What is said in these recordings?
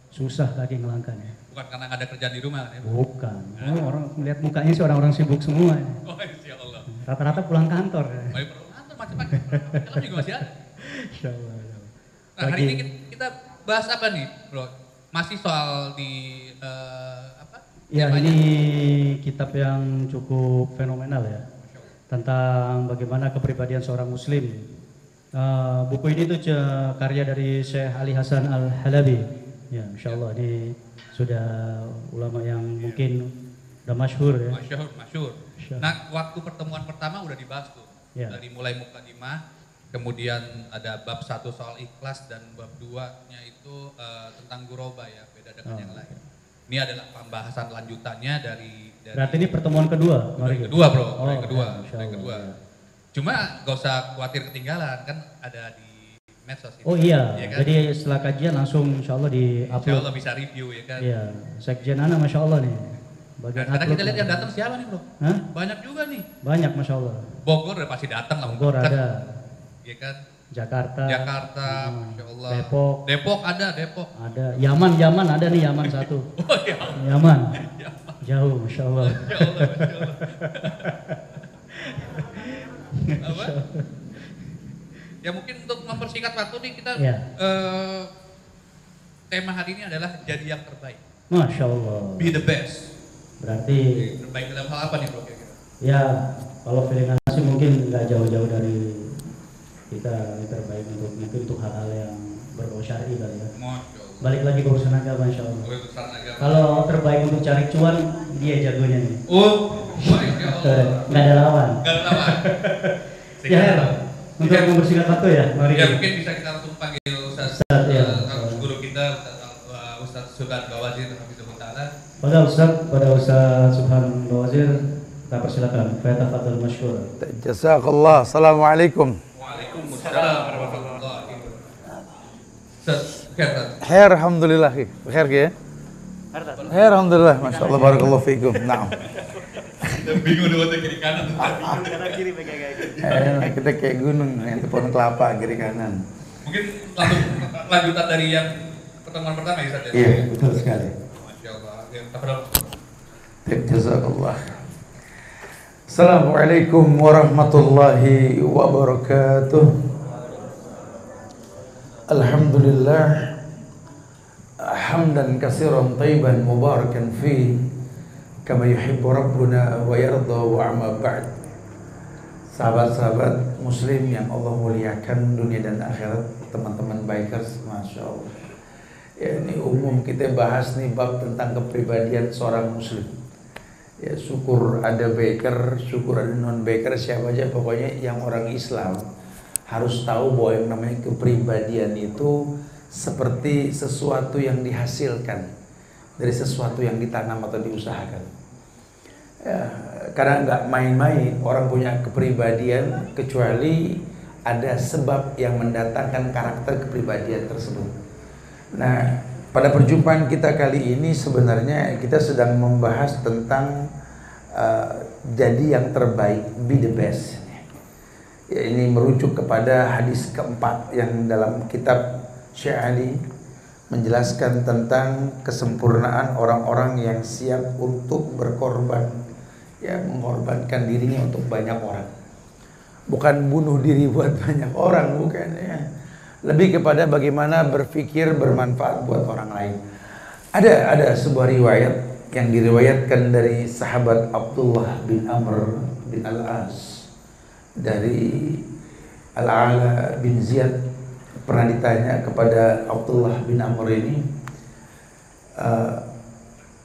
Susah lagi ngelangkanya. Bukan karena nggak ada kerjaan di rumah kan ya? Bukan. Orang melihat mukanya sih orang-orang sibuk semua. Oh insya Allah. Rata-rata pulang kantor. Baik pulang kantor macam-macam. Film juga masih ada. Insya Allah. Nah hari ini kita bahas apa nih bro? Masih soal di apa? Ya temanya? ini kitab yang cukup fenomenal ya. Tentang bagaimana kepribadian seorang muslim. Buku ini tuh karya dari Syekh Ali Hasan Al-Halabi. Ya, insya Allah ini sudah ulama yang mungkin udah masyhur ya. Masyhur. Nah, waktu pertemuan pertama udah dibahas tuh. Ya. Dari mulai mukadimah, kemudian ada bab 1 soal ikhlas dan bab 2-nya itu tentang guroba ya, beda dengan yang lain. Ini adalah pembahasan lanjutannya dari Berarti ini pertemuan kedua, yang kedua, Bro. Oh, yang kedua. ya. Cuma gak usah khawatir ketinggalan, kan ada di medsos ini. Oh iya, ya kan? jadi setelah kajian langsung insya Allah Insya di-upload. Allah bisa review ya kan. Iya, Sekjen Ana Masya Allah nih. Bagian Karena kita upload. lihat yang datang siapa nih bro? Hah? Banyak juga nih. Banyak Masya Allah. Bogor udah pasti datang lah. Bogor ada, Iya kan. Jakarta, Masya Allah. Depok ada, Yaman ada nih, Yaman satu. Oh iya. Yaman, jauh Masya Allah. Masya Allah. Apa? Ya mungkin untuk mempersingkat waktu nih kita Ya. tema hari ini adalah jadi yang terbaik. Masya Allah. Be the best. Berarti Terbaik dalam hal apa nih bro kira-kira? ya kalau feeling sih mungkin nggak jauh-jauh dari kita yang terbaik untuk hal-hal yang berbau syar'i kali ya. Masya Allah. Balik lagi ke urusan agama Insya Allah. Urusan agama. Kalau terbaik untuk cari cuan, dia jagonya nih. Oh, Masya Allah. Nggak ada lawan. Gak ada lawan. Ya, untuk membersihkan waktu ya, mari. Ya mungkin bisa kita langsung panggil Ustaz, Ya. guru kita, Ustaz Subhan Bawazir Hafizahullah Ta'ala. Pada Ustaz Subhan Bawazir, kita persilakan. Fayatafadhal masykur. Jazakallah. Assalamualaikum. Waalaikumsalam warahmatullahi wabarakatuh. Ustaz, Khair, alhamdulillah. Khair ya? Khair, alhamdulillah. Masya Allah, barakallahu fikum. Naam. bingung dua kiri kanan. Kanan kiri Kita kayak gunung, yang pohon kelapa kiri kanan. Mungkin langsung lanjutan dari yang pertemuan pertama ya Ustaz ya? Iya, betul sekali. Masya Allah. Ya, tafadhol. Jazakallah. Assalamualaikum warahmatullahi wabarakatuh. Alhamdulillah. Hamdan katsiran thayyiban mubarakan fi kama yuhibbu rabbuna wa yarda wa amma ba'd. Sahabat-sahabat muslim yang Allah muliakan dunia dan akhirat, teman-teman bikers, Masya Allah. Ya, ini umum kita bahas nih bab tentang kepribadian seorang muslim. Ya, syukur ada biker, syukur ada non biker, siapa aja pokoknya yang orang Islam harus tahu bahwa yang namanya kepribadian itu seperti sesuatu yang dihasilkan dari sesuatu yang ditanam atau diusahakan. Ya, karena nggak main-main orang punya kepribadian kecuali ada sebab yang mendatangkan karakter kepribadian tersebut. Nah, pada perjumpaan kita kali ini sebenarnya kita sedang membahas tentang jadi yang terbaik, be the best. Ya, ini merujuk kepada hadis keempat yang dalam kitab Syekh Ali menjelaskan tentang kesempurnaan orang-orang yang siap untuk berkorban, ya, mengorbankan dirinya untuk banyak orang. Bukan bunuh diri buat banyak orang, bukan ya. Lebih kepada bagaimana berpikir bermanfaat buat orang lain. Ada sebuah riwayat yang diriwayatkan dari sahabat Abdullah bin Amr bin Al-As dari Al-Ala bin Ziyad. Pernah ditanya kepada Abdullah bin Amr ini,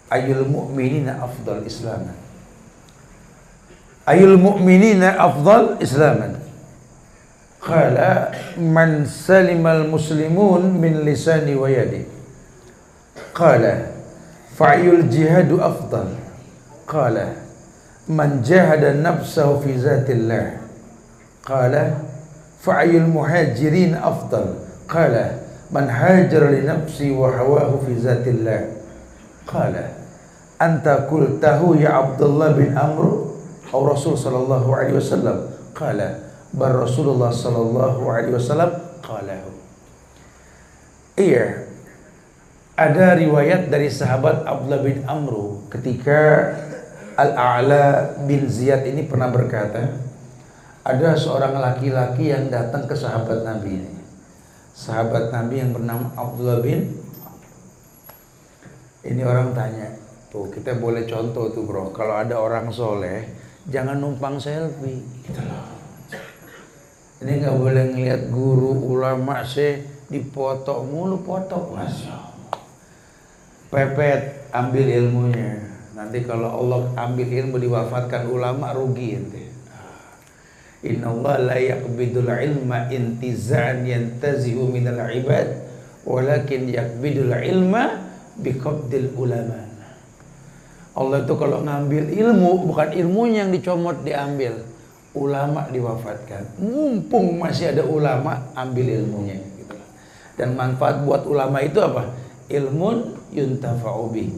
ayul mu'minina afdal islaman, ayul mu'minina afdal islaman, qala man salimal muslimun min lisani wa yadi, qala fa'ayul jihadu afdal, qala man jahada nafsahu fi zatillah, qala fa'ayul muhajirin afdal, qala man hajara li nafsi wa hawahu fi zatillah, qala anta qultahu ya Abdullah bin Amr atau Rasul sallallahu alaihi wasallam, qala bar Rasulullah sallallahu alaihi wasallam qalahu. Iya, Ada riwayat dari sahabat Abdullah bin Amru ketika Al-A'la bin Ziyad ini pernah berkata, ada seorang laki-laki yang datang ke sahabat Nabi ini. Sahabat Nabi yang bernama Abdullah bin. Ini orang tanya, tuh kita boleh contoh tuh bro, kalau ada orang soleh jangan numpang selfie. Ini nggak boleh ngeliat guru ulama dipoto mulu, foto. Masya Allah. Pepet, ambil ilmunya. Nanti kalau Allah ambil ilmu diwafatkan ulama, rugi ente. Inna Allah la yaqbidul ilma intiza'an yantazihu minal ibad, walakin yaqbidul ilma biqabdil ulama. Allah itu kalau ngambil ilmu, bukan ilmunya yang dicomot diambil, ulama diwafatkan. Mumpung masih ada ulama, ambil ilmunya gitu. Dan manfaat buat ulama itu apa? Ilmun yuntafa'u bih,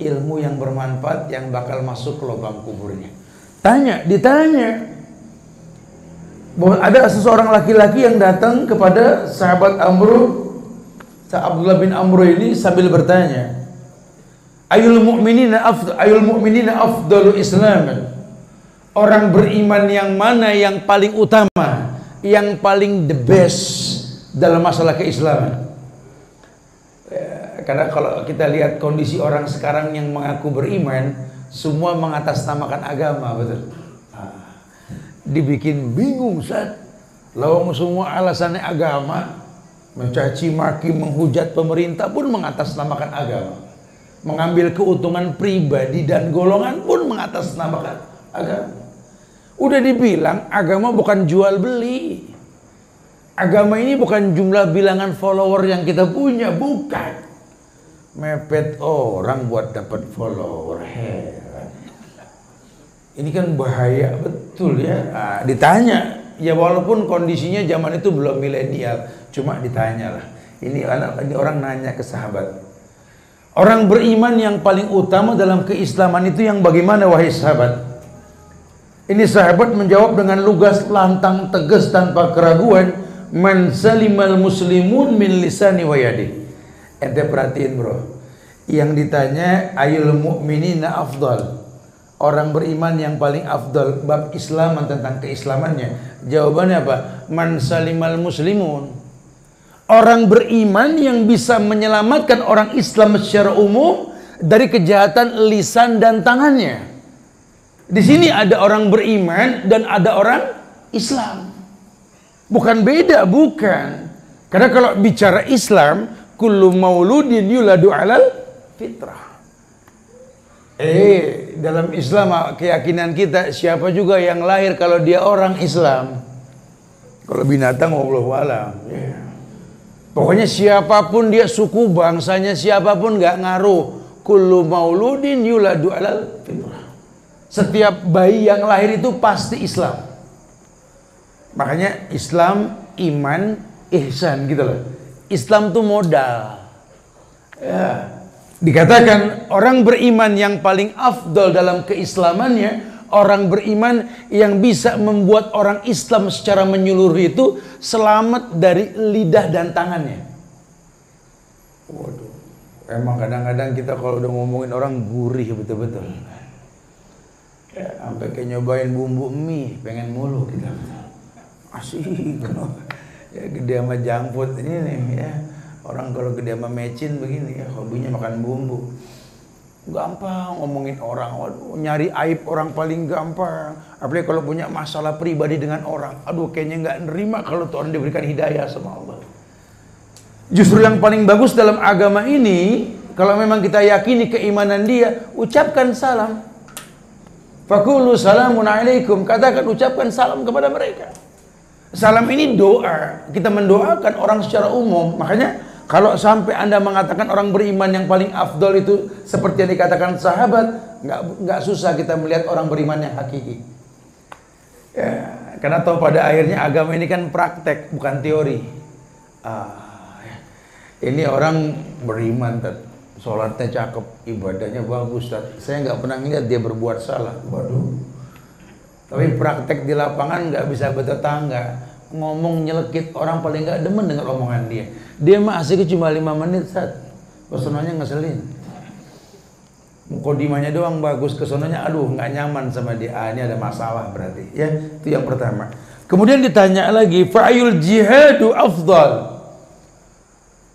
ilmu yang bermanfaat yang bakal masuk ke lubang kuburnya. Ditanya bahwa ada seseorang laki-laki yang datang kepada sahabat Abdullah bin Amr ini sambil bertanya, ayul mu'minina afdalu islaman, orang beriman yang mana yang paling utama, yang paling the best dalam masalah keislaman. Karena kalau kita lihat kondisi orang sekarang yang mengaku beriman, semua mengatasnamakan agama, betul. Dibikin bingung saat lawang semua alasannya agama, mencaci maki, menghujat pemerintah pun mengatasnamakan agama, mengambil keuntungan pribadi dan golongan pun mengatasnamakan agama. Udah dibilang agama bukan jual beli, agama ini bukan jumlah bilangan follower yang kita punya, bukan. Mepet orang buat dapat follower, heran. Ini kan bahaya betul ya. Nah, ditanya, ya walaupun kondisinya zaman itu belum milenial, cuma ditanya lah. Ini orang nanya ke sahabat, orang beriman yang paling utama dalam keislaman itu yang bagaimana wahai sahabat? Ini sahabat menjawab dengan lugas, lantang, tegas, tanpa keraguan, man salimal muslimun min lisani wa yadi. Ente perhatiin bro, yang ditanya ayul mu'minina afdal, orang beriman yang paling afdal, bab Islaman, tentang keislamannya. Jawabannya apa? Man salimal muslimun, orang beriman yang bisa menyelamatkan orang Islam secara umum dari kejahatan lisan dan tangannya. Di sini ada orang beriman dan ada orang Islam, bukan beda, bukan. Karena kalau bicara Islam, kullu mauludin yuladu alal fitrah. Dalam Islam keyakinan kita, siapa juga yang lahir kalau dia orang Islam. Kalau binatang wallahu alam. Pokoknya siapapun dia, suku bangsanya siapapun nggak ngaruh. Kullu mauludin yuladu alal fitrah. Setiap bayi yang lahir itu pasti Islam. Makanya Islam, iman, ihsan gitu loh. Islam itu modal. Ya. Dikatakan orang beriman yang paling afdal dalam keislamannya, orang beriman yang bisa membuat orang Islam secara menyeluruh itu selamat dari lidah dan tangannya. Waduh, emang kadang-kadang kita kalau udah ngomongin orang gurih betul-betul. Ya, sampai kayak nyobain bumbu mie, pengen mulu kita. Asik. Ya, gede sama junk food ini nih ya. Orang kalau gede sama mecin begini ya, hobinya makan bumbu. Gampang ngomongin orang, waduh, nyari aib orang paling gampang. Apalagi kalau punya masalah pribadi dengan orang, aduh kayaknya nggak nerima kalau tuh orang diberikan hidayah sama Allah. Justru yang paling bagus dalam agama ini, kalau memang kita yakini keimanan dia, ucapkan salam. Faqulu salamun alaikum, katakan, ucapkan salam kepada mereka. Salam ini doa, kita mendoakan orang secara umum. Makanya kalau sampai Anda mengatakan orang beriman yang paling afdol itu seperti yang dikatakan sahabat, nggak susah kita melihat orang beriman yang hakiki. Ya, karena tahu pada akhirnya agama ini kan praktek, bukan teori. Ini orang beriman, sholatnya cakep, ibadahnya bagus, saya nggak pernah lihat dia berbuat salah. Waduh. Tapi praktek di lapangan nggak bisa bertetangga, ngomong nyelekit, orang paling nggak demen dengan omongan dia. Dia mah asiknya cuma 5 menit, Kesononya ngeselin. Mukodimanya doang bagus, kesononya aduh nggak nyaman sama dia. Ini ada masalah berarti. Ya, itu yang pertama. Kemudian ditanya lagi, fa'ayul jihadu afdal.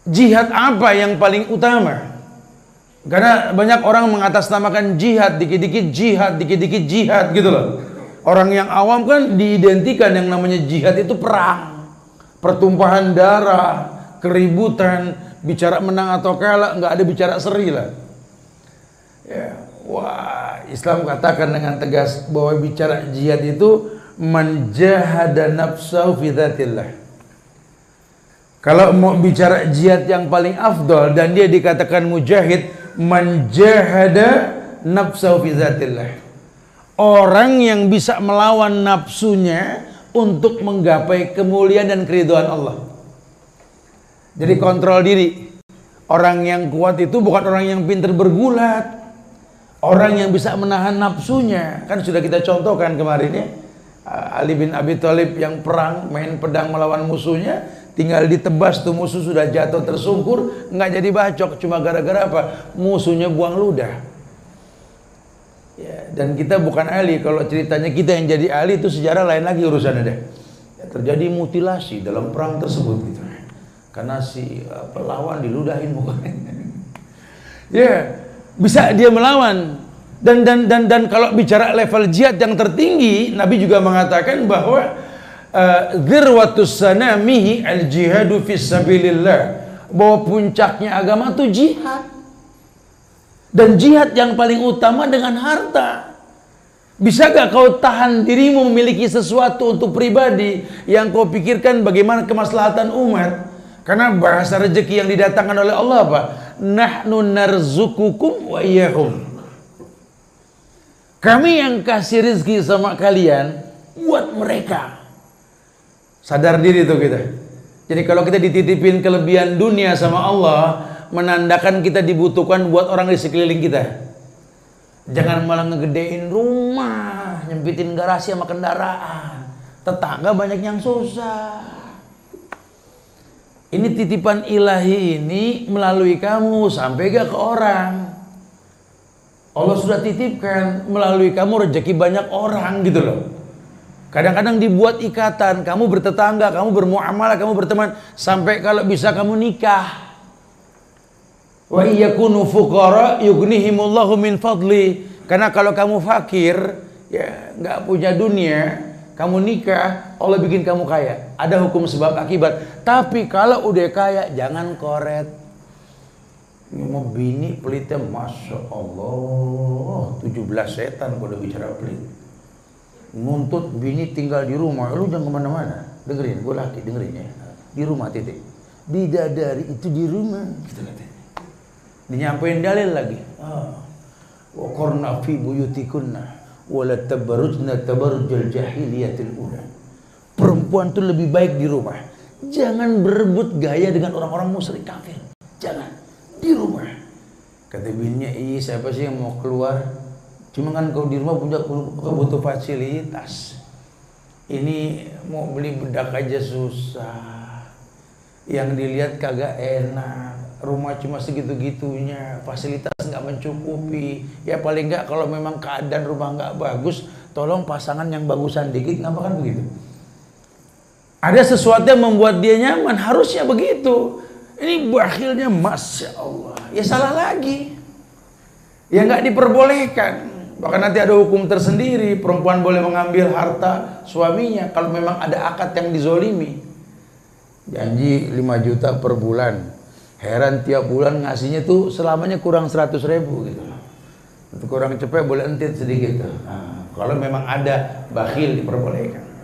Jihad apa yang paling utama? Karena banyak orang mengatasnamakan jihad, dikit-dikit jihad, dikit-dikit jihad gitu loh. Orang yang awam kan diidentikan yang namanya jihad itu perang, pertumpahan darah, keributan, bicara menang atau kalah, nggak ada bicara seri lah. Ya, wah, Islam katakan dengan tegas bahwa bicara jihad itu menjahada nafsahu fi dzatillah. Kalau mau bicara jihad yang paling afdal dan dia dikatakan mujahid, menjahada nafsahu fi dzatillah. Orang yang bisa melawan nafsunya untuk menggapai kemuliaan dan keridhaan Allah. Jadi kontrol diri. Orang yang kuat itu bukan orang yang pintar bergulat. Orang yang bisa menahan nafsunya. Kan sudah kita contohkan kemarin ya. Ali bin Abi Thalib yang perang main pedang melawan musuhnya, tinggal ditebas tuh musuh sudah jatuh tersungkur, nggak jadi bacok, cuma gara-gara apa? Musuhnya buang ludah. Ya, dan kita bukan ahli. Kalau ceritanya kita yang jadi ahli itu sejarah lain lagi urusannya deh. Ya, terjadi mutilasi dalam perang tersebut gitu. Karena si pelawan diludahin mukanya. Ya, bisa dia melawan. Dan kalau bicara level jihad yang tertinggi, Nabi juga mengatakan bahwa dzirwatus sanamihi al-jihadu fisabilillah, bahwa puncaknya agama itu jihad. Dan jihad yang paling utama dengan harta. Bisa gak kau tahan dirimu memiliki sesuatu untuk pribadi yang kau pikirkan bagaimana kemaslahatan umat? Karena bahasa rezeki yang didatangkan oleh Allah apa? Nahnu narzukukum wa iyyahum. Kami yang kasih rezeki sama kalian buat mereka. Sadar diri tuh kita. Jadi kalau kita dititipin kelebihan dunia sama Allah, menandakan kita dibutuhkan buat orang di sekeliling kita. Jangan malah ngegedein rumah, nyempitin garasi sama kendaraan. Tetangga banyak yang susah. Ini titipan ilahi ini melalui kamu sampai gak ke orang. Allah sudah titipkan melalui kamu rezeki banyak orang gitu loh. Kadang-kadang dibuat ikatan, kamu bertetangga, kamu bermuamalah, kamu berteman, sampai kalau bisa kamu nikah. Wa iyakunu fuqara yughnihimullahu min fadli. Karena kalau kamu fakir, ya nggak punya dunia, kamu nikah, Allah bikin kamu kaya. Ada hukum sebab akibat. Tapi kalau udah kaya, jangan koret. Ini mau bini pelitnya, Masya Allah, 17 setan kalau bicara pelit. Nuntut bini tinggal di rumah, lu jangan kemana-mana. Dengerin, gue laki, dengerin ya. Di rumah titik. Bidadari itu di rumah. Gitu katanya. Dinyampein dalil lagi. Wa qarna fi buyutikunna wa la tabarrujna tabarrujal jahiliyatil ula. Perempuan tuh lebih baik di rumah. Jangan berebut gaya dengan orang-orang musyrik kafir. Jangan. Di rumah. Kata bininya, "Ih, siapa sih yang mau keluar? Cuma kan kau di rumah butuh fasilitas. Ini mau beli bedak aja susah. Yang dilihat kagak enak. Rumah cuma segitu-gitunya. Fasilitas nggak mencukupi. Ya paling nggak kalau memang keadaan rumah nggak bagus, tolong pasangan yang bagusan dikit." Kenapa kan begitu? Ada sesuatu yang membuat dia nyaman. Harusnya begitu. Ini bakhilnya, Masya Allah. Ya salah lagi. Ya nggak diperbolehkan. Bahkan nanti ada hukum tersendiri. Perempuan boleh mengambil harta suaminya kalau memang ada akad yang dizolimi. Janji 5 juta per bulan. Heran tiap bulan ngasihnya tuh selamanya kurang 100.000 gitu. Untuk kurang cepet boleh entit sedikit. Nah, kalau memang ada bakhil diperbolehkan.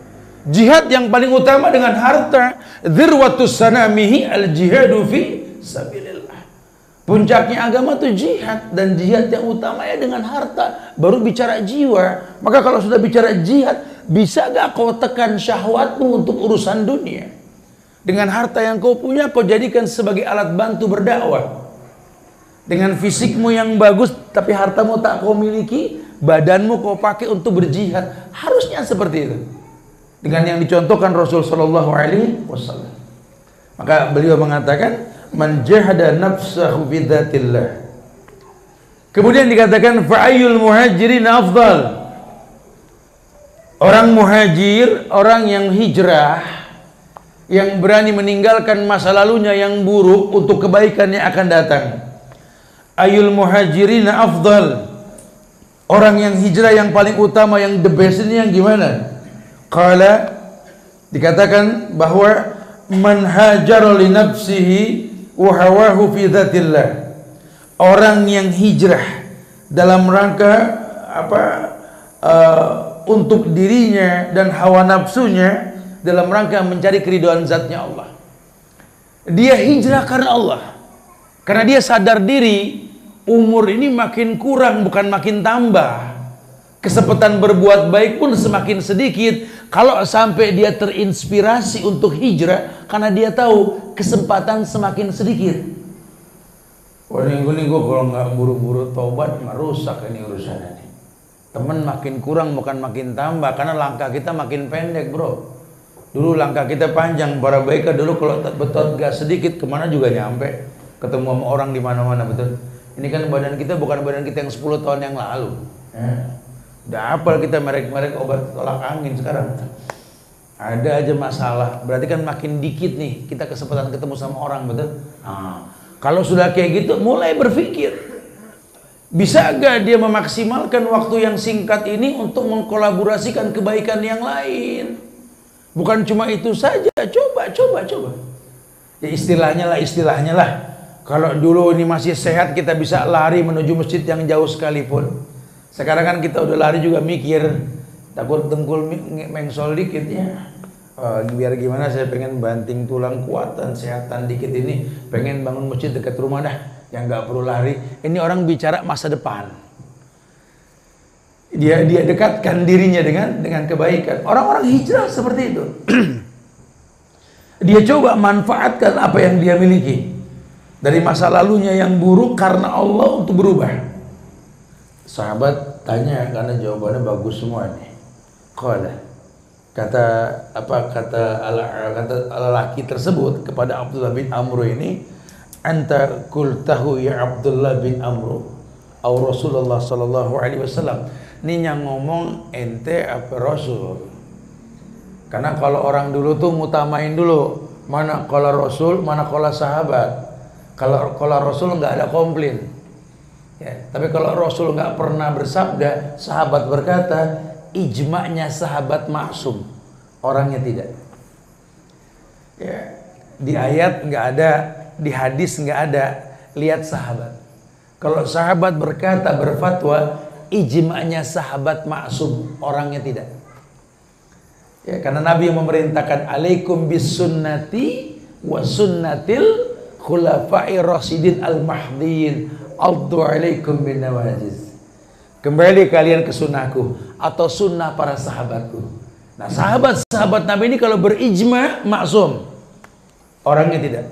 Jihad yang paling utama dengan harta. Dzirwatus sanamihi al-jihadu fi sabilillah. Puncaknya agama itu jihad. Dan jihad yang utama ya dengan harta. Baru bicara jiwa. Maka kalau sudah bicara jihad, bisa gak kau tekan syahwatmu untuk urusan dunia? Dengan harta yang kau punya, kau jadikan sebagai alat bantu berdakwah. Dengan fisikmu yang bagus, tapi hartamu tak kau miliki, badanmu kau pakai untuk berjihad. Harusnya seperti itu. Dengan yang dicontohkan Rasul Sallallahu Alaihi Wasallam. Maka beliau mengatakan, man jahada nafsahu fi dzatillah. Kemudian dikatakan fa'ayyul muhajirin afdal. Orang muhajir, orang yang hijrah, yang berani meninggalkan masa lalunya yang buruk untuk kebaikan yang akan datang. Ayyul muhajirin afdal. Orang yang hijrah yang paling utama, yang the best ini yang gimana? Qala, dikatakan bahwa man hajara li nafsihi wa hawahu fi dzatillah. Orang yang hijrah dalam rangka untuk dirinya dan hawa nafsunya dalam rangka mencari keridhaan zatnya Allah. Dia hijrah karena Allah. Karena dia sadar diri umur ini makin kurang bukan makin tambah. Kesempatan berbuat baik pun semakin sedikit. Kalau sampai dia terinspirasi untuk hijrah karena dia tahu kesempatan semakin sedikit. Wah, ini gue kalau nggak buru-buru tobat mah rusak ini urusannya nih. Temen makin kurang bukan makin tambah karena langkah kita makin pendek, bro. Dulu langkah kita panjang, para biker dulu kalau betot gas sedikit kemana juga nyampe. Ketemu sama orang di mana-mana, betul. Ini kan badan kita bukan badan kita yang 10 tahun yang lalu. Udah hafal kita merek-merek obat tolak angin sekarang. Ada aja masalah. Berarti kan makin dikit nih kita kesempatan ketemu sama orang, betul. Kalau sudah kayak gitu, mulai berpikir, bisa gak dia memaksimalkan waktu yang singkat ini untuk mengkolaborasikan kebaikan yang lain? Bukan cuma itu saja, coba. Ya istilahnya lah. Kalau dulu ini masih sehat, kita bisa lari menuju masjid yang jauh sekalipun. Sekarang kan kita udah lari juga mikir, takut dengkul mengsol dikit ya. Biar gimana saya pengen banting tulang kuatan sehatan dikit ini, pengen bangun masjid dekat rumah dah yang nggak perlu lari. Ini orang bicara masa depan, dia dekatkan dirinya dengan kebaikan. Orang-orang hijrah seperti itu. Dia coba manfaatkan apa yang dia miliki dari masa lalunya yang buruk karena Allah untuk berubah. Sahabat tanya karena jawabannya bagus semua nih. Qala, kata lelaki tersebut kepada Abdullah bin Amr ini, anta qultahu ya Abdullah bin Amr au Rasulullah sallallahu alaihi wasallam. Ini yang ngomong ente apa Rasul? Karena kalau orang dulu tuh ngutamain dulu mana qala Rasul, mana qala sahabat. Kalau qala Rasul nggak ada komplain. Ya, tapi kalau Rasul nggak pernah bersabda, sahabat berkata, ijma'nya sahabat maksum, orangnya tidak. Ya, di ayat nggak ada, di hadis nggak ada. Lihat sahabat. Kalau sahabat berkata berfatwa, ijma'nya sahabat maksum, orangnya tidak. Ya, karena Nabi yang memerintahkan alaikum bis sunnati wa sunnatil khulafai rasyidin al mahdiin addu alaikum bin nawajiz. Kembali kalian ke sunnahku atau sunnah para sahabatku. Nah, sahabat-sahabat Nabi ini kalau berijma maksum, orangnya tidak.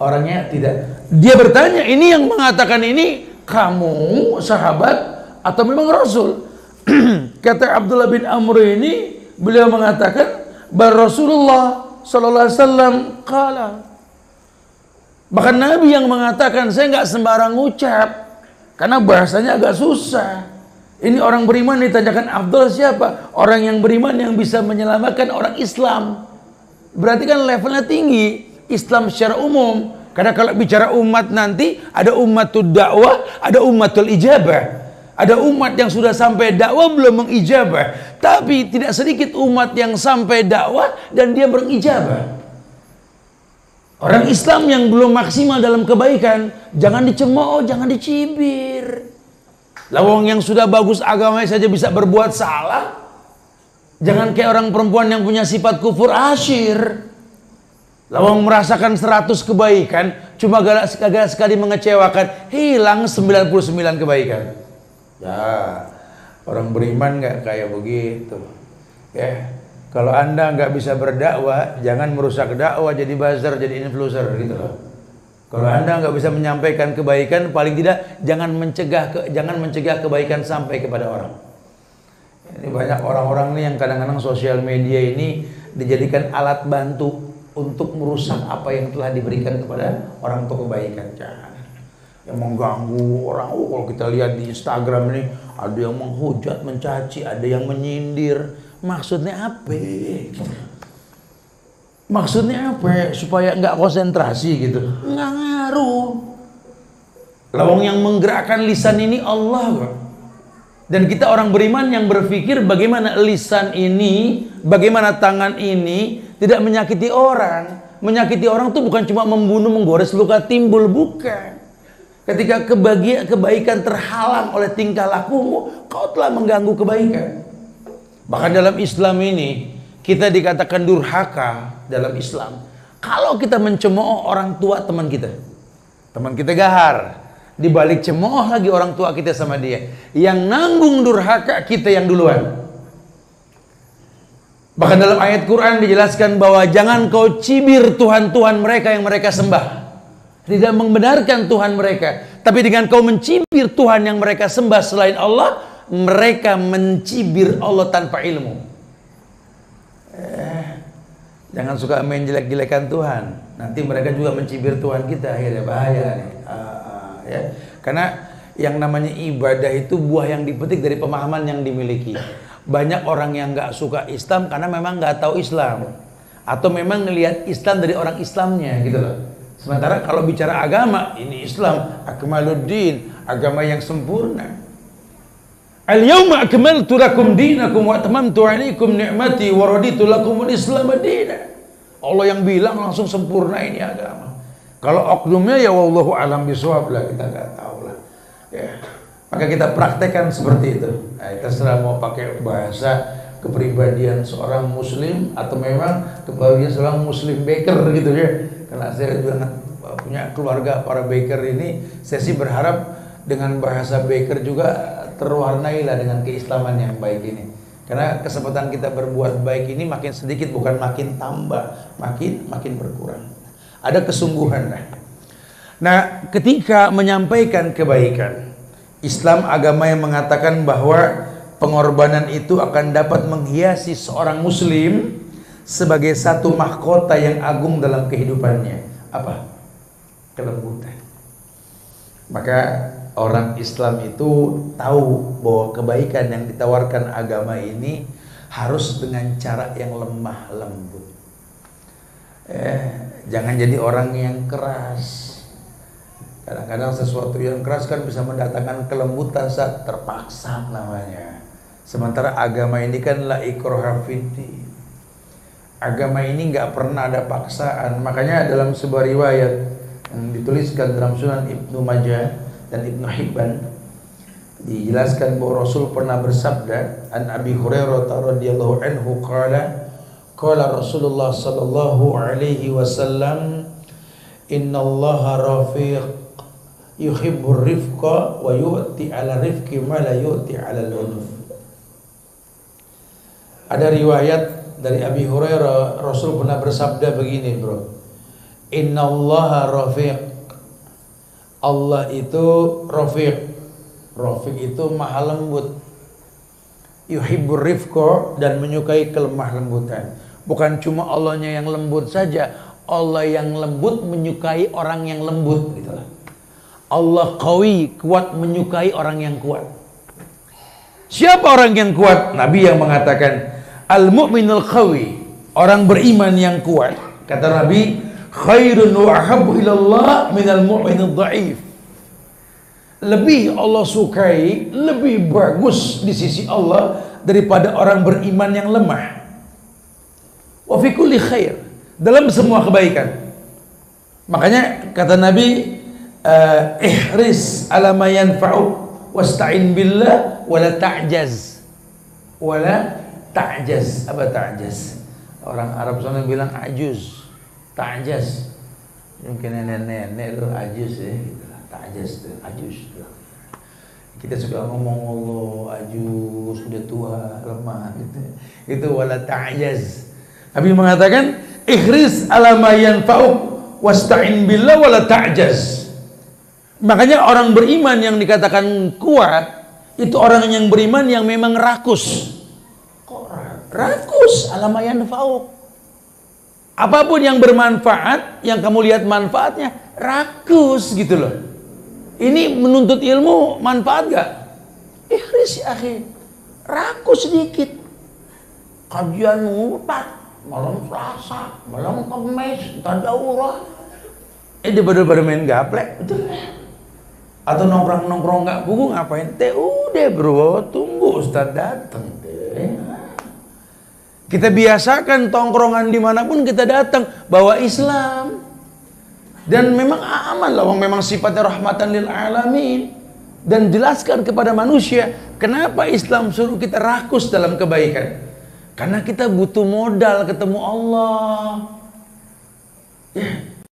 Orangnya tidak. Dia bertanya, ini yang mengatakan ini kamu sahabat atau memang Rasul? Kata Abdullah bin Amr ini, beliau mengatakan bahwa Rasulullah sallallahu alaihi wasallam qala. Bahkan Nabi yang mengatakan, saya nggak sembarang ucap karena bahasanya agak susah. Ini orang beriman ditanyakan Abdul siapa? Orang yang beriman yang bisa menyelamatkan orang Islam. Berarti kan levelnya tinggi. Islam secara umum. Karena kalau bicara umat nanti ada umatul dakwah, ada umatul ijabah. Ada umat yang sudah sampai dakwah belum mengijabah, tapi tidak sedikit umat yang sampai dakwah dan dia berijabah. Orang Islam yang belum maksimal dalam kebaikan jangan dicemooh, jangan dicibir. Lawang yang sudah bagus agamanya saja bisa berbuat salah. Jangan kayak orang perempuan yang punya sifat kufur asyir. Lawang merasakan 100 kebaikan, cuma gagal sekali mengecewakan, hilang 99 kebaikan. Ya, orang beriman nggak kayak begitu. Ya, kalau Anda nggak bisa berdakwah, jangan merusak dakwah jadi buzzer, jadi influencer gitu loh. Kalau Anda nggak bisa menyampaikan kebaikan, paling tidak jangan mencegah kebaikan sampai kepada orang. Ini banyak orang-orang nih yang kadang-kadang sosial media ini dijadikan alat bantu untuk merusak apa yang telah diberikan kepada orang tua kebaikan. Jangan. Yang mengganggu orang. Kalau kita lihat di Instagram ini, ada yang menghujat, mencaci, ada yang menyindir. Maksudnya apa? Maksudnya apa? Supaya nggak konsentrasi gitu. Nggak ngaruh. Lawang yang menggerakkan lisan ini Allah kok. Dan kita orang beriman yang berpikir bagaimana lisan ini, bagaimana tangan ini tidak menyakiti orang. Menyakiti orang itu bukan cuma membunuh, menggores, luka timbul, bukan. Ketika kebaikan terhalang oleh tingkah lakumu, kau telah mengganggu kebaikan. Bahkan dalam Islam ini, kita dikatakan durhaka dalam Islam. Kalau kita mencemooh orang tua teman kita gahar. Dibalik cemooh lagi orang tua kita sama dia. Yang nanggung durhaka kita yang duluan. Bahkan dalam ayat Quran dijelaskan bahwa jangan kau cibir Tuhan-Tuhan mereka yang mereka sembah. Tidak membenarkan Tuhan mereka. Tapi dengan kau mencibir Tuhan yang mereka sembah selain Allah, mereka mencibir Allah tanpa ilmu. Jangan suka main jelek-jelekan Tuhan. Nanti mereka juga mencibir Tuhan kita. Akhirnya bahaya nih. Ya. Karena yang namanya ibadah itu buah yang dipetik dari pemahaman yang dimiliki. Banyak orang yang nggak suka Islam karena memang nggak tahu Islam, atau memang ngelihat Islam dari orang Islamnya gitu loh. Sementara kalau bicara agama, ini Islam akmaluddin, agama yang sempurna. Al-yawma akmaltu lakum dinakum wa atmamtu 'alaikum ni'mati wa raditu lakumul Islam dinan. Allah yang bilang langsung sempurna ini agama. Kalau oknumnya ya wallahu alam bisawab lah, kita nggak tahu lah. Ya. Maka kita praktekkan seperti itu. Nah, terserah mau pakai bahasa kepribadian seorang muslim atau memang kepribadian seorang muslim baker gitu ya. Karena saya juga punya keluarga para baker ini, saya sih berharap dengan bahasa baker juga terwarnai lah dengan keislaman yang baik ini. Karena kesempatan kita berbuat baik ini makin sedikit, bukan makin tambah, makin berkurang. Ada kesungguhan. Nah, ketika menyampaikan kebaikan, Islam agama yang mengatakan bahwa pengorbanan itu akan dapat menghiasi seorang muslim sebagai satu mahkota yang agung dalam kehidupannya. Apa? Kelembutan. Maka orang Islam itu tahu bahwa kebaikan yang ditawarkan agama ini harus dengan cara yang lemah lembut. Jangan jadi orang yang keras. Kadang-kadang sesuatu yang keras kan bisa mendatangkan kelembutan saat terpaksa namanya. Sementara agama ini kan la ikraha fiddin. Agama ini nggak pernah ada paksaan. Makanya dalam sebuah riwayat yang dituliskan dalam Sunan Ibnu Majah dan Ibnu Hibban dijelaskan bahwa Rasul pernah bersabda, an Abi Hurairah radhiyallahu anhu qala Rasulullah sallallahu alaihi wasallam, innallaha rafiq yuhibbur rifqa wa yu'ti 'ala rifqi ma la yu'ti 'ala al-'unuf. Ada riwayat dari Abi Hurairah, Rasul pernah bersabda begini, bro. Innallaha rafiq. Allah itu rafiq. Rafiq itu maha lembut. Yuhibbur rifqa, dan menyukai kelemah lembutan. Bukan cuma Allahnya yang lembut saja, Allah yang lembut menyukai orang yang lembut gitulah. Allah qawi, kuat, menyukai orang yang kuat. Siapa orang yang kuat? Nabi yang mengatakan al-mu'minul qawi, orang beriman yang kuat. Kata Nabi, khairun wa ahabbu ilallah minal mu'minul dha'if. Lebih Allah sukai, lebih bagus di sisi Allah daripada orang beriman yang lemah. Wa fi kulli khair, dalam semua kebaikan. Makanya kata Nabi, ihris ala ma yanfa'uk wasta'in billah wala ta'jaz. Wala ta'jaz. Apa ta'jaz? Orang Arab sana bilang ajuz. Ta'jaz. Mungkin nenek-nenek lu ajuz ya gitu. Ta'jaz tuh, ajuz tuh. Kita suka ngomong Allah ajuz, sudah tua, lemah gitu. Itu wala ta'jaz. Nabi mengatakan ihris ala ma yanfa'uk wasta'in billah wala ta'jaz. Makanya orang beriman yang dikatakan kuat itu orang yang beriman yang memang rakus. Kok rakus? Ala ma yanfa'uk. Apapun yang bermanfaat, yang kamu lihat manfaatnya, rakus gitu loh. Ini menuntut ilmu manfaat gak? Ikhris ya akhi, rakus sedikit. Kajian 4, malam Selasa, malam Kamis, tadaurah. Daripada main gaplek, betul. Atau nongkrong-nongkrong gak buku ngapain? Udah bro, tunggu Ustaz datang. Kita biasakan tongkrongan dimanapun kita datang bawa Islam, dan memang aman lah, memang sifatnya rahmatan lil alamin, dan jelaskan kepada manusia kenapa Islam suruh kita rakus dalam kebaikan, karena kita butuh modal ketemu Allah.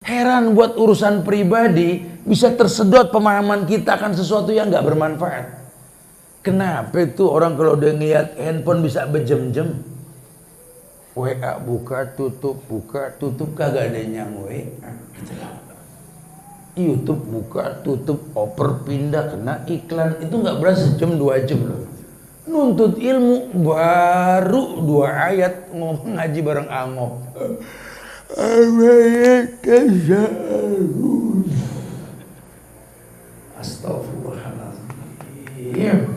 Heran buat urusan pribadi bisa tersedot pemahaman kita akan sesuatu yang nggak bermanfaat. Kenapa itu orang kalau udah ngeliat handphone bisa berjam-jam? WA buka tutup kagak ada yang WA. YouTube buka tutup, oper pindah kena iklan, itu nggak berasa sejam 2 jam loh. Nuntut ilmu baru 2 ayat ngomong ngaji bareng Amok. Astagfirullahaladzim.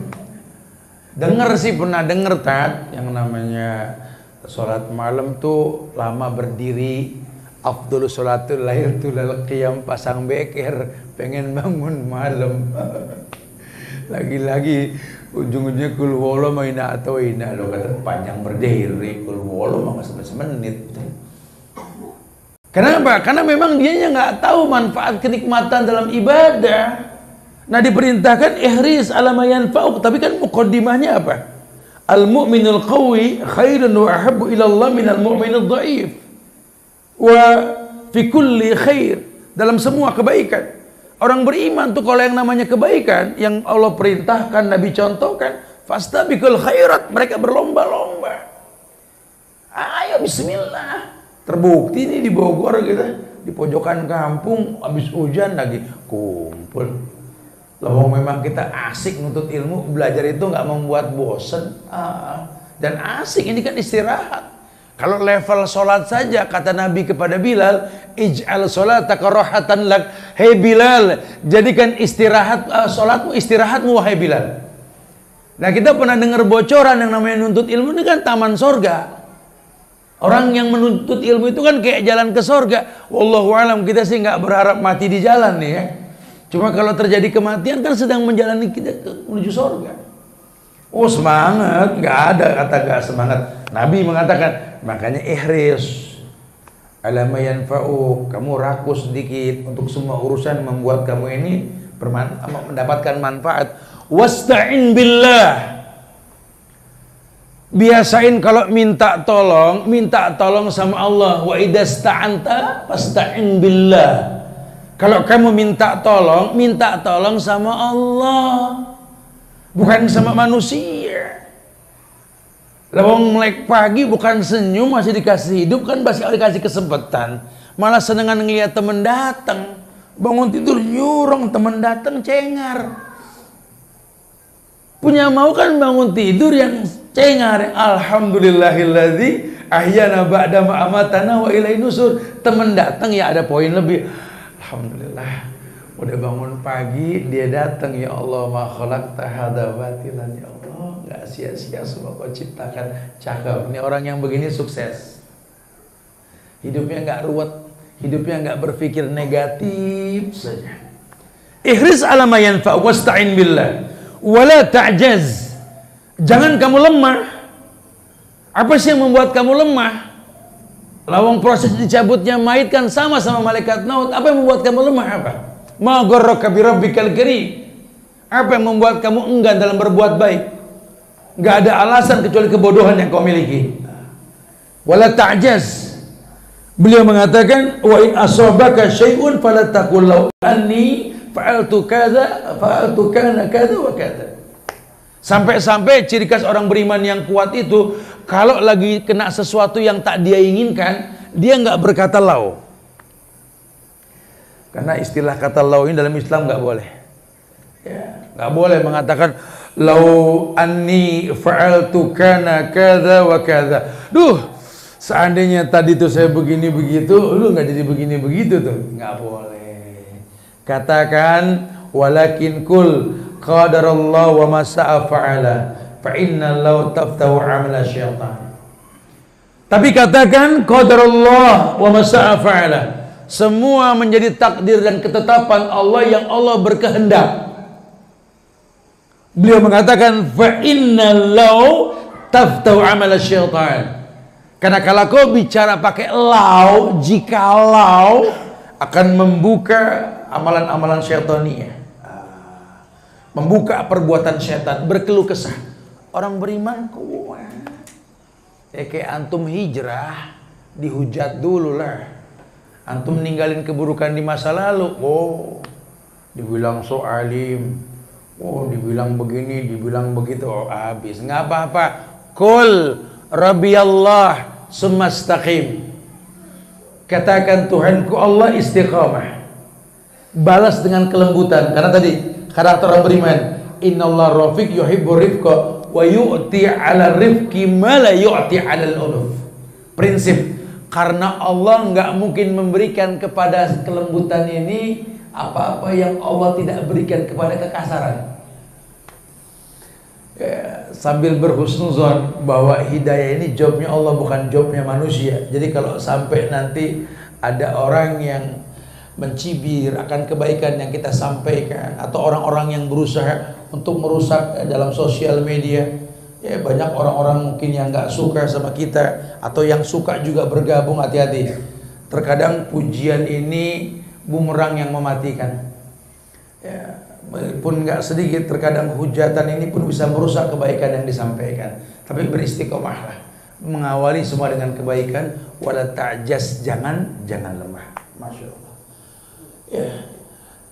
Dengar sih, pernah denger Tat, yang namanya sholat malam tuh lama berdiri, afdhalus sholatul lail tulal qiyam, pasang beker, pengen bangun malam. Lagi-lagi ujung-ujungnya kul huwallahu maina atau ina, lo kata panjang berdiri, kul huwallahu mah semenit. Kenapa? Karena memang dianya nggak tahu manfaat kenikmatan dalam ibadah. Nah diperintahkan ihris ala ma yanfa'uk, tapi kan muqaddimahnya apa? Al-mu'minul qawi khairun wa ahabbu ila Allah minal mu'minul dhaif. Wa fi kulli khair, dalam semua kebaikan. Orang beriman tuh kalau yang namanya kebaikan yang Allah perintahkan, Nabi contohkan, fastabiqul khairat, mereka berlomba-lomba. Ayo bismillah. Terbukti ini di Bogor gitu, di pojokan kampung, habis hujan lagi kumpul. Lawang memang kita asik nuntut ilmu, belajar itu nggak membuat bosen, dan asik, ini kan istirahat. Kalau level sholat saja, kata Nabi kepada Bilal, ij'al sholataka rohatan lak, hei Bilal, jadikan istirahat sholatmu istirahatmu wahai Bilal. Nah kita pernah dengar bocoran yang namanya nuntut ilmu ini kan taman sorga. Orang yang menuntut ilmu itu kan kayak jalan ke sorga. Wallahu alam, kita sih nggak berharap mati di jalan nih ya. Cuma kalau terjadi kematian kan sedang menjalani kita menuju surga. Oh semangat, nggak ada kata nggak semangat. Nabi mengatakan, makanya ihris ala ma yanfa'uk, kamu rakus sedikit untuk semua urusan membuat kamu ini mendapatkan manfaat. Wasta'in billah, biasain kalau minta tolong sama Allah. Wa idasta'anta fasta'in billah. Kalau kamu minta tolong sama Allah, bukan sama manusia. Lawang melek pagi bukan senyum, masih dikasih hidup kan, masih dikasih kesempatan, malah senengan ngeliat temen datang. Bangun tidur nyurong, temen datang cengar. Punya mau kan bangun tidur yang cengar, alhamdulillahilladzi ahyana ba'da ma amatana wa ilaihi nusur. Temen datang ya ada poin lebih. Alhamdulillah, udah bangun pagi dia datang, ya Allah ma khalaqta hadza batilan, ya Allah nggak sia-sia semua kau ciptakan. Cakep, ini orang yang begini sukses, hidupnya nggak ruwet, hidupnya nggak berpikir negatif saja. Ihris ala ma yanfa wasta'in billah wala ta'jaz, jangan kamu lemah. Apa sih yang membuat kamu lemah? Lawang proses dicabutnya mayit kan sama-sama malaikat maut. Apa yang membuat kamu lemah? Apa? Ma gharraka bi rabbikal karim. Apa yang membuat kamu enggan dalam berbuat baik? Gak ada alasan kecuali kebodohan yang kau miliki. Wala ta'jaz. Beliau mengatakan, wa in asabaka syai'un fala taqul law anni fa'altu kadza fa'altu kana kadza wa kadza. Sampai-sampai ciri khas orang beriman yang kuat itu, kalau lagi kena sesuatu yang tak dia inginkan, dia nggak berkata lau. Karena istilah kata lau ini dalam Islam nggak boleh. Ya, nggak boleh mengatakan lau anni fa'altu kana kadza wa kadza. Duh, Seandainya tadi tuh saya begini begitu, lu nggak jadi begini begitu tuh, nggak boleh. Katakan walakin kul qadarallahu wa ma sa'a fa'ala fa inna law taftahu amala syaitan. Tapi katakan qadarallah wa ma sa'a fa'ala. Semua menjadi takdir dan ketetapan Allah yang Allah berkehendak. Beliau mengatakan fa inna law taftahu amala syaitan. Karena kalau kau bicara pakai lau, jikalau akan membuka amalan-amalan syaitania, membuka perbuatan syaitan, berkeluh kesah. Orang beriman kuat. Kayak antum hijrah, dihujat dulu lah. Antum ninggalin keburukan di masa lalu, oh dibilang so alim, oh dibilang begini, dibilang begitu, oh habis. Nggak apa-apa. Kul Rabbiyallah sumastaqim. Katakan Tuhanku Allah istiqamah. Balas dengan kelembutan. Karena tadi karakter orang beriman, innallaha rafiq yuhibbur rifqa wa yu'ti 'ala rifqi ma la yu'ti 'ala al-unuf. Prinsip, karena Allah nggak mungkin memberikan kepada kelembutan ini apa-apa yang Allah tidak berikan kepada kekasaran. Ya, sambil berhusnuzon bahwa hidayah ini jobnya Allah, bukan jobnya manusia. Jadi kalau sampai nanti ada orang yang mencibir akan kebaikan yang kita sampaikan, atau orang-orang yang berusaha untuk merusak dalam sosial media, ya banyak orang-orang mungkin yang nggak suka sama kita, atau yang suka juga bergabung, hati-hati. Terkadang pujian ini bumerang yang mematikan. Ya, pun nggak sedikit terkadang hujatan ini pun bisa merusak kebaikan yang disampaikan. Tapi beristiqomahlah, mengawali semua dengan kebaikan. Wala ta'jas, jangan lemah. Masya Allah. Ya.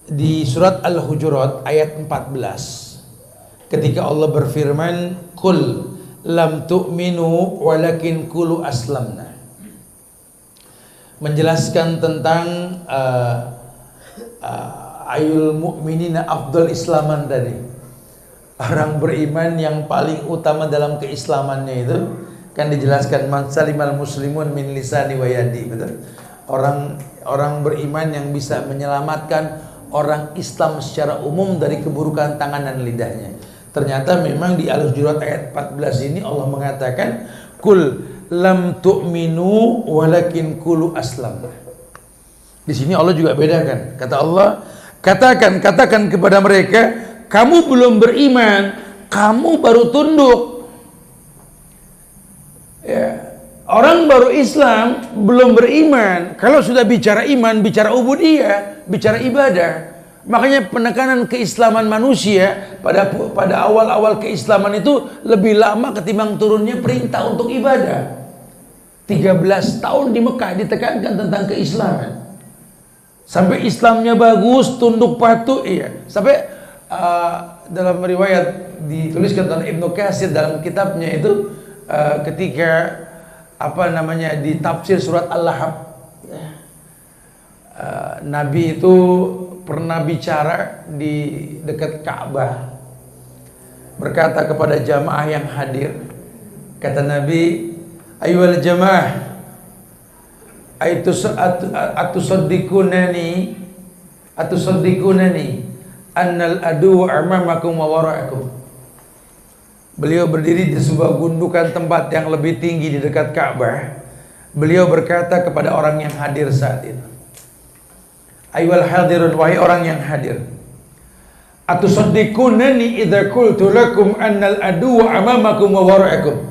Di surat Al-Hujurat ayat 14, ketika Allah berfirman, Qul lam tu'minu walakin kulu aslamna, menjelaskan tentang ayul mu'minina afdal islaman tadi. Orang beriman yang paling utama dalam keislamannya itu kan dijelaskan man salimal muslimun min lisani wa yadi, betul? Orang beriman yang bisa menyelamatkan orang Islam secara umum dari keburukan tangan dan lidahnya. Ternyata memang di Al-Hujurat ayat 14 ini Allah mengatakan kul lam tu'minu walakin kulu aslam. Di sini Allah juga bedakan. Kata Allah, katakan kepada mereka, kamu belum beriman, kamu baru tunduk. Ya. Orang baru Islam belum beriman. Kalau sudah bicara iman, bicara ubudiyah, bicara ibadah. Makanya penekanan keislaman manusia pada awal-awal keislaman itu lebih lama ketimbang turunnya perintah untuk ibadah. 13 tahun di Mekah ditekankan tentang keislaman. Sampai Islamnya bagus, tunduk patuh, iya. Sampai dalam riwayat dituliskan oleh Ibnu Katsir dalam kitabnya itu, ketika di tafsir surat Al-Lahab, Nabi itu pernah bicara di dekat Ka'bah, berkata kepada jamaah yang hadir, kata Nabi, ayyuhal jamaah atusaddiqunani annal adu amamakum wa wara'akum. Beliau berdiri di sebuah gundukan tempat yang lebih tinggi di dekat Ka'bah. Beliau berkata kepada orang yang hadir saat itu, ayyuhal hadirun, wahai orang yang hadir, atusaddiqunani idza qultu lakum annal adu amamakum wa wara'akum.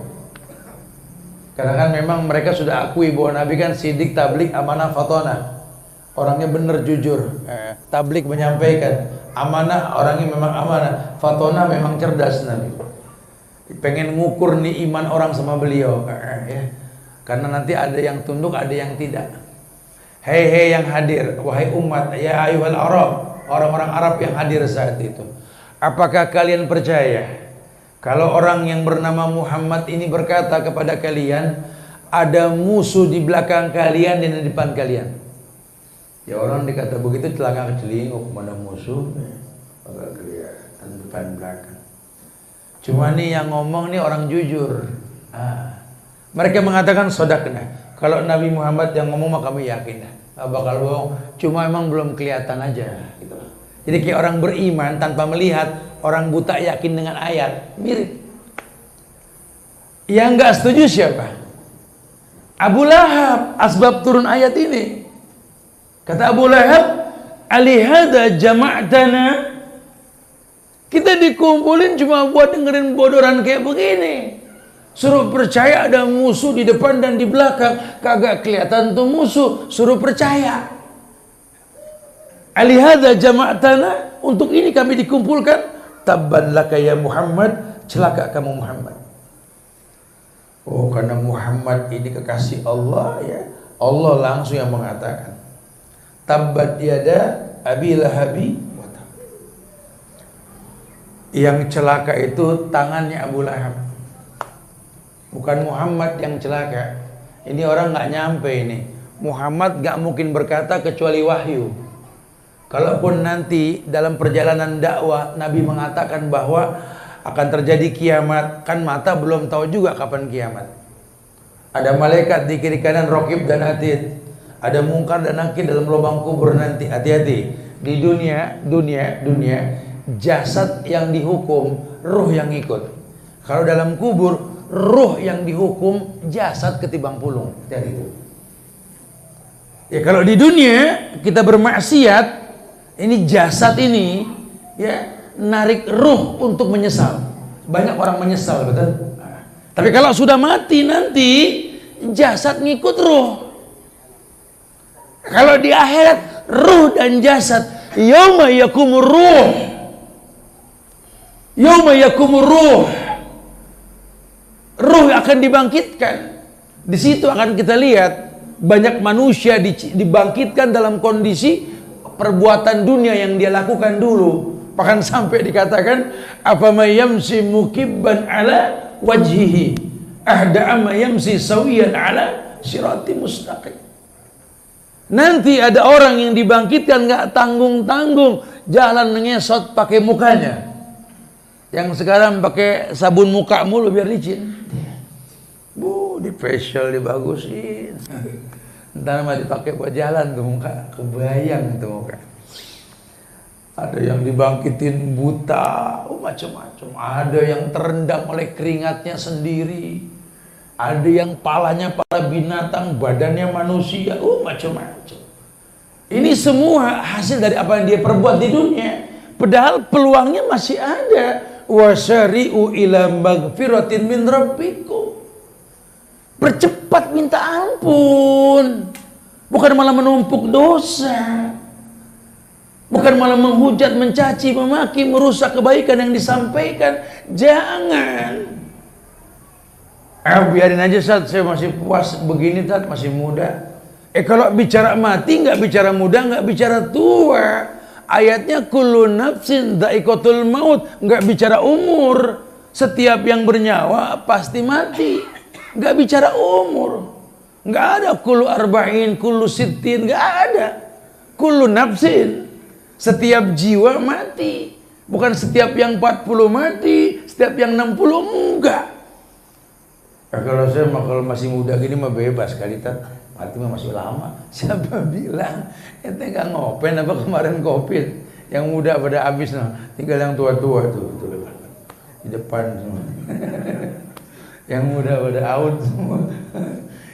Karena kan memang mereka sudah akui bahwa Nabi kan sidik, tablik, amanah, fatonah. Orangnya benar, jujur. Tablik menyampaikan, amanah, orangnya memang amanah, fatonah memang cerdas Nabi. Pengen ngukur nih iman orang sama beliau, ya. Karena nanti ada yang tunduk, ada yang tidak. Hei yang hadir, wahai umat, ya ayyuhal Arab, orang-orang Arab yang hadir saat itu, apakah kalian percaya kalau orang yang bernama Muhammad ini berkata kepada kalian, ada musuh di belakang kalian dan di depan kalian? Ya orang dikata begitu celaka celinguk, mana musuh? Agak kelihatan depan belakang. Cuma nih yang ngomong nih orang jujur. Mereka mengatakan sodakna. Kalau Nabi Muhammad yang ngomong mah kami yakin dah. Nggak bakal bohong. Cuma emang belum kelihatan aja. Gitu. Jadi kayak orang beriman tanpa melihat, orang buta yakin dengan ayat. Mirip. Yang nggak setuju siapa? Abu Lahab. Asbab turun ayat ini. Kata Abu Lahab, alihada jama'tana. Kita dikumpulin cuma buat dengerin bodoran kayak begini. Suruh percaya ada musuh di depan dan di belakang. Kagak kelihatan tuh musuh. Suruh percaya. Alihada jama'tana. Untuk ini kami dikumpulkan. Tabban laka ya Muhammad. Celaka kamu Muhammad. Oh, karena Muhammad ini kekasih Allah ya. Allah langsung yang mengatakan. Tabbat yada abi lahabi. Yang celaka itu tangannya Abu Lahab. Bukan Muhammad yang celaka. Ini orang nggak nyampe ini. Muhammad nggak mungkin berkata kecuali wahyu. Kalaupun nanti dalam perjalanan dakwah Nabi mengatakan bahwa akan terjadi kiamat, kan mata belum tahu juga kapan kiamat. Ada malaikat di kiri kanan Raqib dan Atid. Ada mungkar dan nakir dalam lubang kubur nanti. Hati-hati. Di dunia jasad yang dihukum, ruh yang ikut. Kalau dalam kubur, ruh yang dihukum, jasad ketimbang pulung. Jadi itu. Ya kalau di dunia kita bermaksiat, ini jasad ini ya narik ruh untuk menyesal. Banyak orang menyesal, betul? Tapi kalau sudah mati nanti jasad ngikut ruh. Kalau di akhirat ruh dan jasad, yauma yakumur ruh. Yauma yakumur ruh. Ruh akan dibangkitkan. Di situ akan kita lihat banyak manusia dibangkitkan dalam kondisi perbuatan dunia yang dia lakukan dulu. Bahkan sampai dikatakan apa mayamsi mukibban ala wajhihi ahda amma yamsi sawiyan ala sirati mustaqim. Nanti ada orang yang dibangkitkan nggak tanggung-tanggung, jalan ngesot pakai mukanya. Yang sekarang pakai sabun muka mulu biar licin. Bu, di facial dibagusin. Ntar mah dipakai buat jalan tuh muka, kebayang tuh muka. Ada yang dibangkitin buta, macam-macam. Ada yang terendam oleh keringatnya sendiri. Ada yang palanya pala binatang, badannya manusia, macam-macam. Ini semua hasil dari apa yang dia perbuat di dunia. Padahal peluangnya masih ada. Wasari'u ila magfiratin min rabbikum. Percepat minta ampun. Bukan malah menumpuk dosa. Bukan malah menghujat, mencaci, memaki, merusak kebaikan yang disampaikan. Jangan. Biarin aja Ustaz, saya masih puas begini Ustaz, masih muda. Kalau bicara mati, nggak bicara muda, nggak bicara tua. Ayatnya kullu nafsin dha'iqatul maut, nggak bicara umur. Setiap yang bernyawa pasti mati. Nggak bicara umur. Nggak ada kullu arba'in, kullu sittin, nggak ada. Kullu nafsin. Setiap jiwa mati. Bukan setiap yang 40 mati, setiap yang 60 enggak. Kalau saya kalau masih muda gini mah bebas kali Tat. Mati mah masih lama. Siapa bilang? Ente nggak ngopen apa kemarin Covid? Yang muda pada habis nah. Tinggal yang tua-tua tuh di depan semua. Yang muda pada out semua.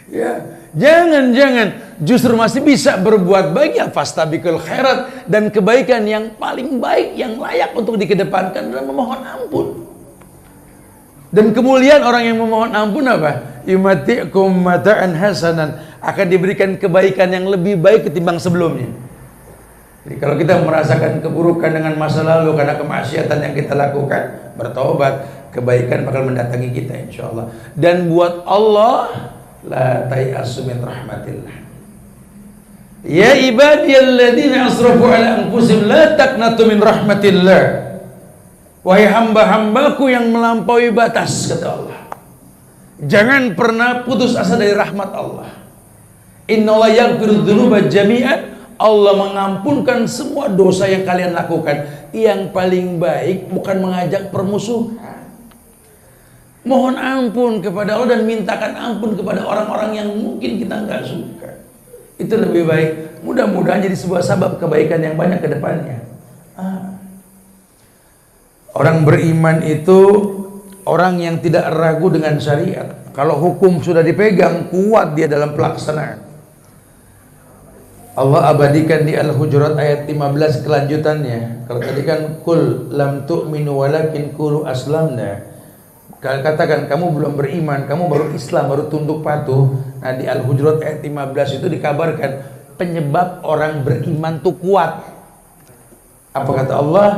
Ya, jangan. Justru masih bisa berbuat baik ya fastabiqul khairat, dan kebaikan yang paling baik yang layak untuk dikedepankan adalah memohon ampun. Dan kemuliaan orang yang memohon ampun apa? Yumati'kum mata'an hasanan, akan diberikan kebaikan yang lebih baik ketimbang sebelumnya. Jadi kalau kita merasakan keburukan dengan masa lalu karena kemaksiatan yang kita lakukan, bertobat, kebaikan bakal mendatangi kita insyaallah. Dan buat Allah, la tayasu min rahmatillah. Ya ibadiyalladzina asrafu ala anfusihim la taqnatu min rahmatillah. Wahai hamba-hambaku yang melampaui batas, kata Allah, jangan pernah putus asa dari rahmat Allah. Innallaha yaghfiru dzunuba jami'an. Allah mengampunkan semua dosa yang kalian lakukan. Yang paling baik bukan mengajak permusuhan. Mohon ampun kepada Allah dan mintakan ampun kepada orang-orang yang mungkin kita nggak suka. Itu lebih baik. Mudah-mudahan jadi sebuah sebab kebaikan yang banyak ke depannya. Orang beriman itu orang yang tidak ragu dengan syariat. Kalau hukum sudah dipegang, kuat dia dalam pelaksanaan. Allah abadikan di Al-Hujurat ayat 15 kelanjutannya. Kalau tadi kan kul lam tu'minu walakin qulu aslamna. Katakan kamu belum beriman, kamu baru Islam, baru tunduk patuh. Nah di Al-Hujurat ayat 15 itu dikabarkan penyebab orang beriman itu kuat. Apa kata Allah?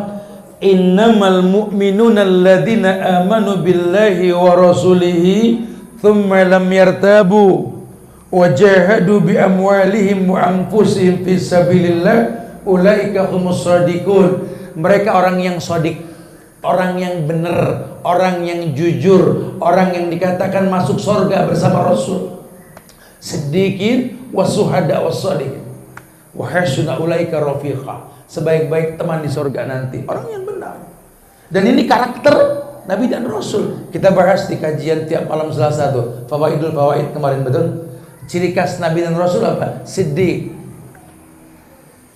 Innamal mu'minuna alladzina amanu billahi wa rasulihi thumma lam yartabu wajahadu bi amwalihim wa anfusihim fi sabilillah ulaika humus shadiqun. Mereka orang yang shadiq, orang yang benar, orang yang jujur, orang yang dikatakan masuk surga bersama Rasul. Sedikit wasuhada wasalihin wa hasuna ulaika rafiqa. Sebaik-baik teman di surga nanti orang yang benar. Dan ini karakter Nabi dan Rasul. Kita bahas di kajian tiap malam Selasa tuh. Fawaidul fawaid kemarin, betul. Ciri khas Nabi dan Rasul apa? Siddiq,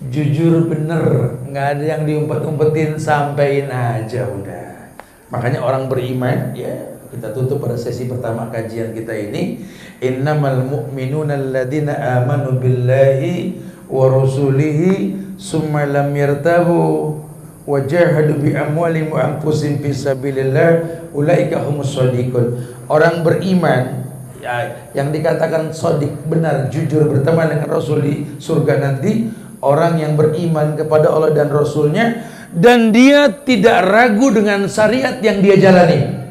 jujur bener, nggak ada yang diumpet-umpetin, sampein aja udah. Makanya orang beriman, ya kita tutup pada sesi pertama kajian kita ini. Innamal mu'minuna alladzina amanu billahi wa rasulihi summa lam yartabu wajahadu bi amwalihim wa anfusihim fi sabilillah ulaika humus shadiqun. Orang beriman ya, yang dikatakan shadiq, benar, jujur, berteman dengan Rasul di surga nanti, orang yang beriman kepada Allah dan Rasulnya dan dia tidak ragu dengan syariat yang dia jalani.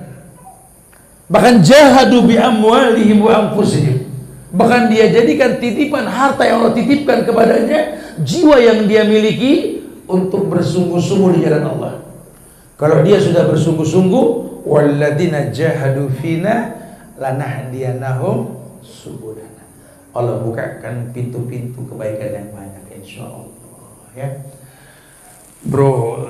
Bahkan jahadu bi amwalihim wa anfusihim, bahkan dia jadikan titipan harta yang Allah titipkan kepadanya, jiwa yang dia miliki, untuk bersungguh-sungguh di jalan Allah. Kalau dia sudah bersungguh-sungguh, walladzina jahadu fina lanahdiyanahum subulana. Allah bukakan pintu-pintu kebaikan yang banyak insyaallah ya. Bro,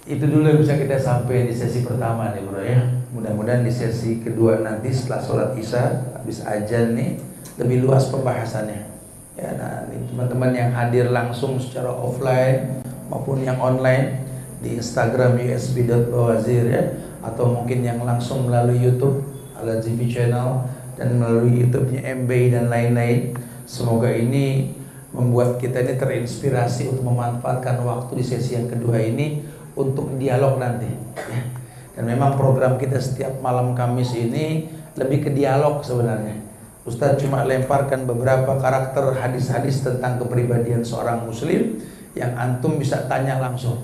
itu dulu yang bisa kita sampai di sesi pertama nih bro ya. Mudah-mudahan di sesi kedua nanti setelah sholat isya habis azan nih lebih luas pembahasannya. Ya, nah teman-teman yang hadir langsung secara offline maupun yang online di Instagram usb.bawazir ya, atau mungkin yang langsung melalui YouTube Al-TV Channel dan melalui YouTube-nya MBI dan lain-lain. Semoga ini membuat kita ini terinspirasi untuk memanfaatkan waktu di sesi yang kedua ini untuk dialog nanti ya. Dan memang program kita setiap malam Kamis ini lebih ke dialog sebenarnya. Ustadz cuma lemparkan beberapa karakter hadis-hadis tentang kepribadian seorang muslim yang antum bisa tanya langsung.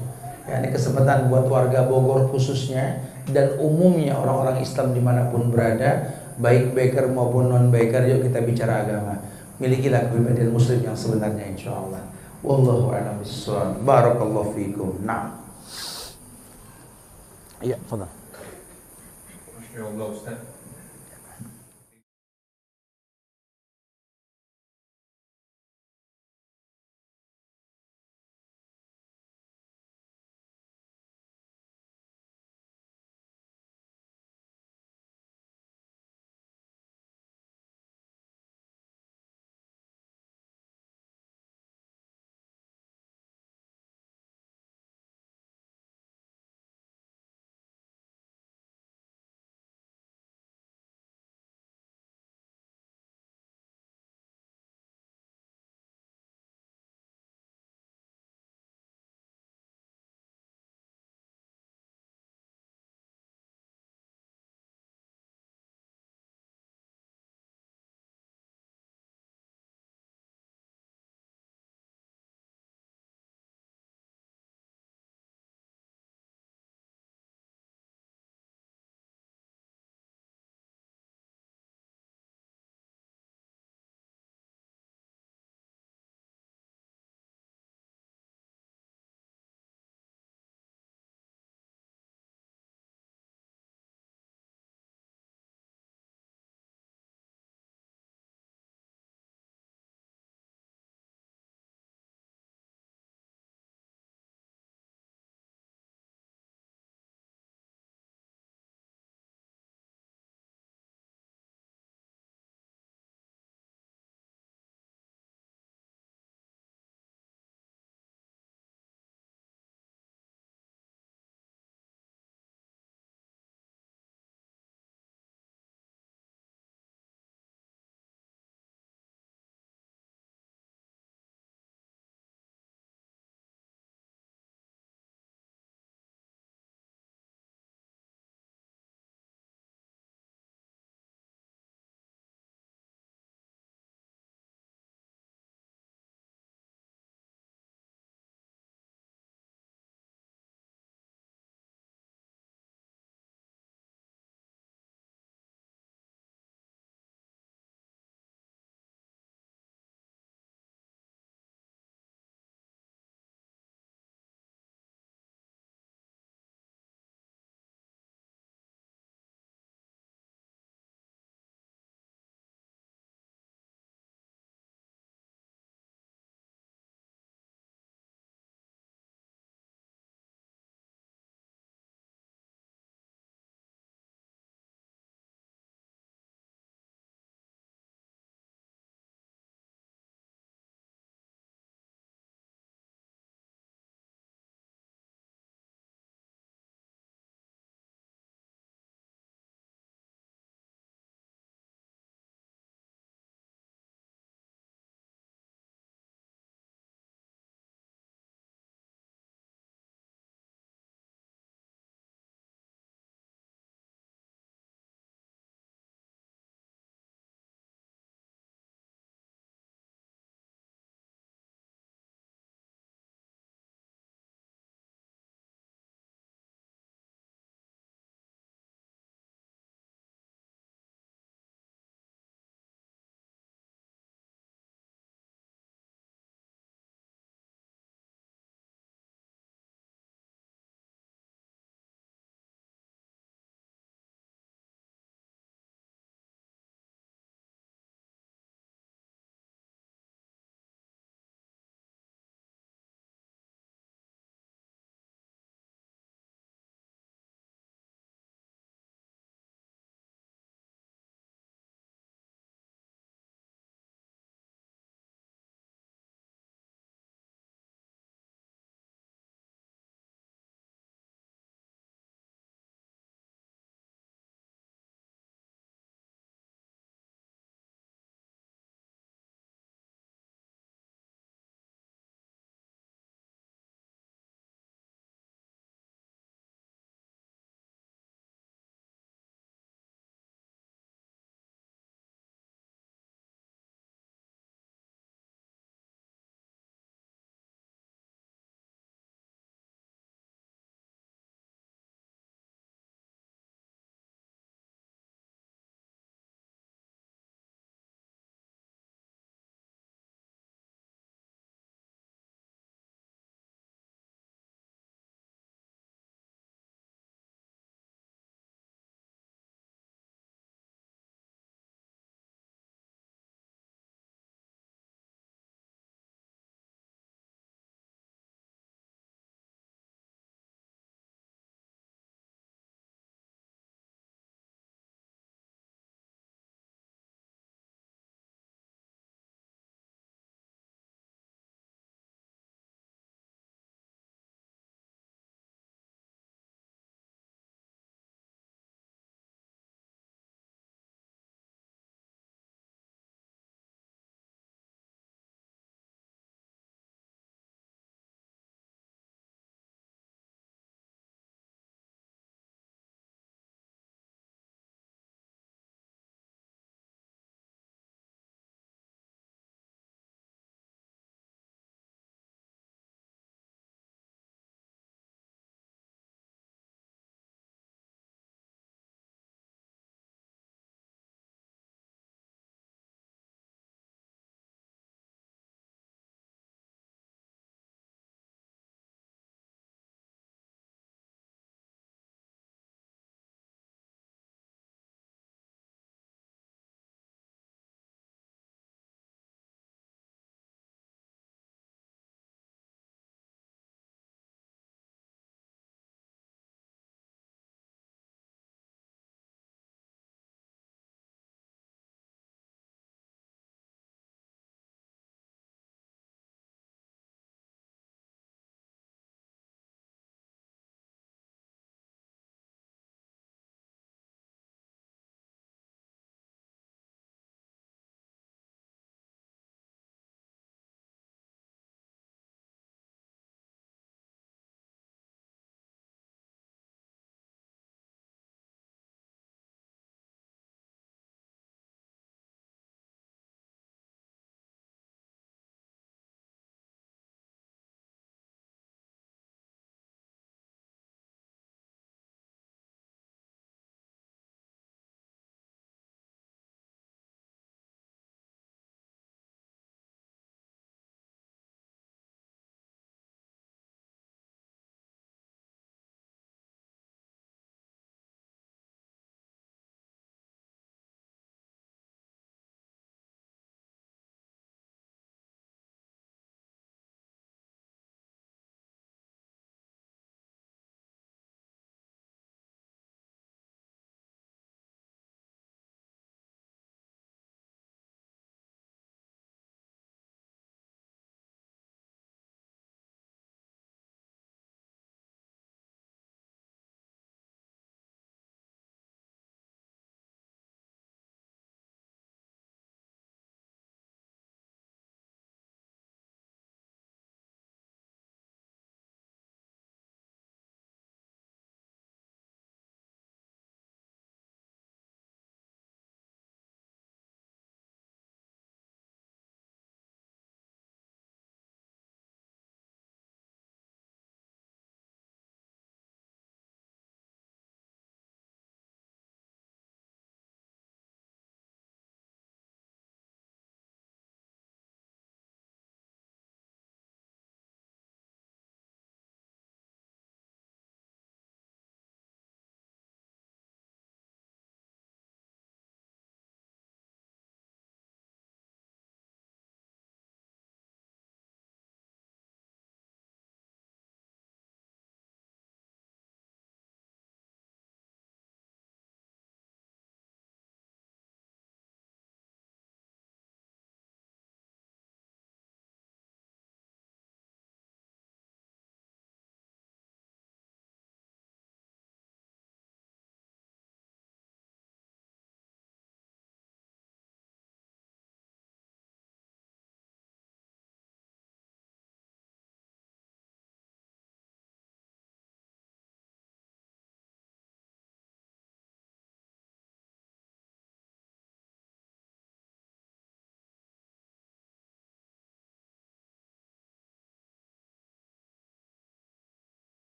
Ya, ini kesempatan buat warga Bogor khususnya dan umumnya orang-orang Islam dimanapun berada, baik baker maupun non baker, yuk kita bicara agama. Milikilah kepribadian muslim yang sebenarnya insyaallah. Wallahu a'lam bishawab. Barakallahu fikum. Nah. Iya, fadhal. Masyaallah Ustaz.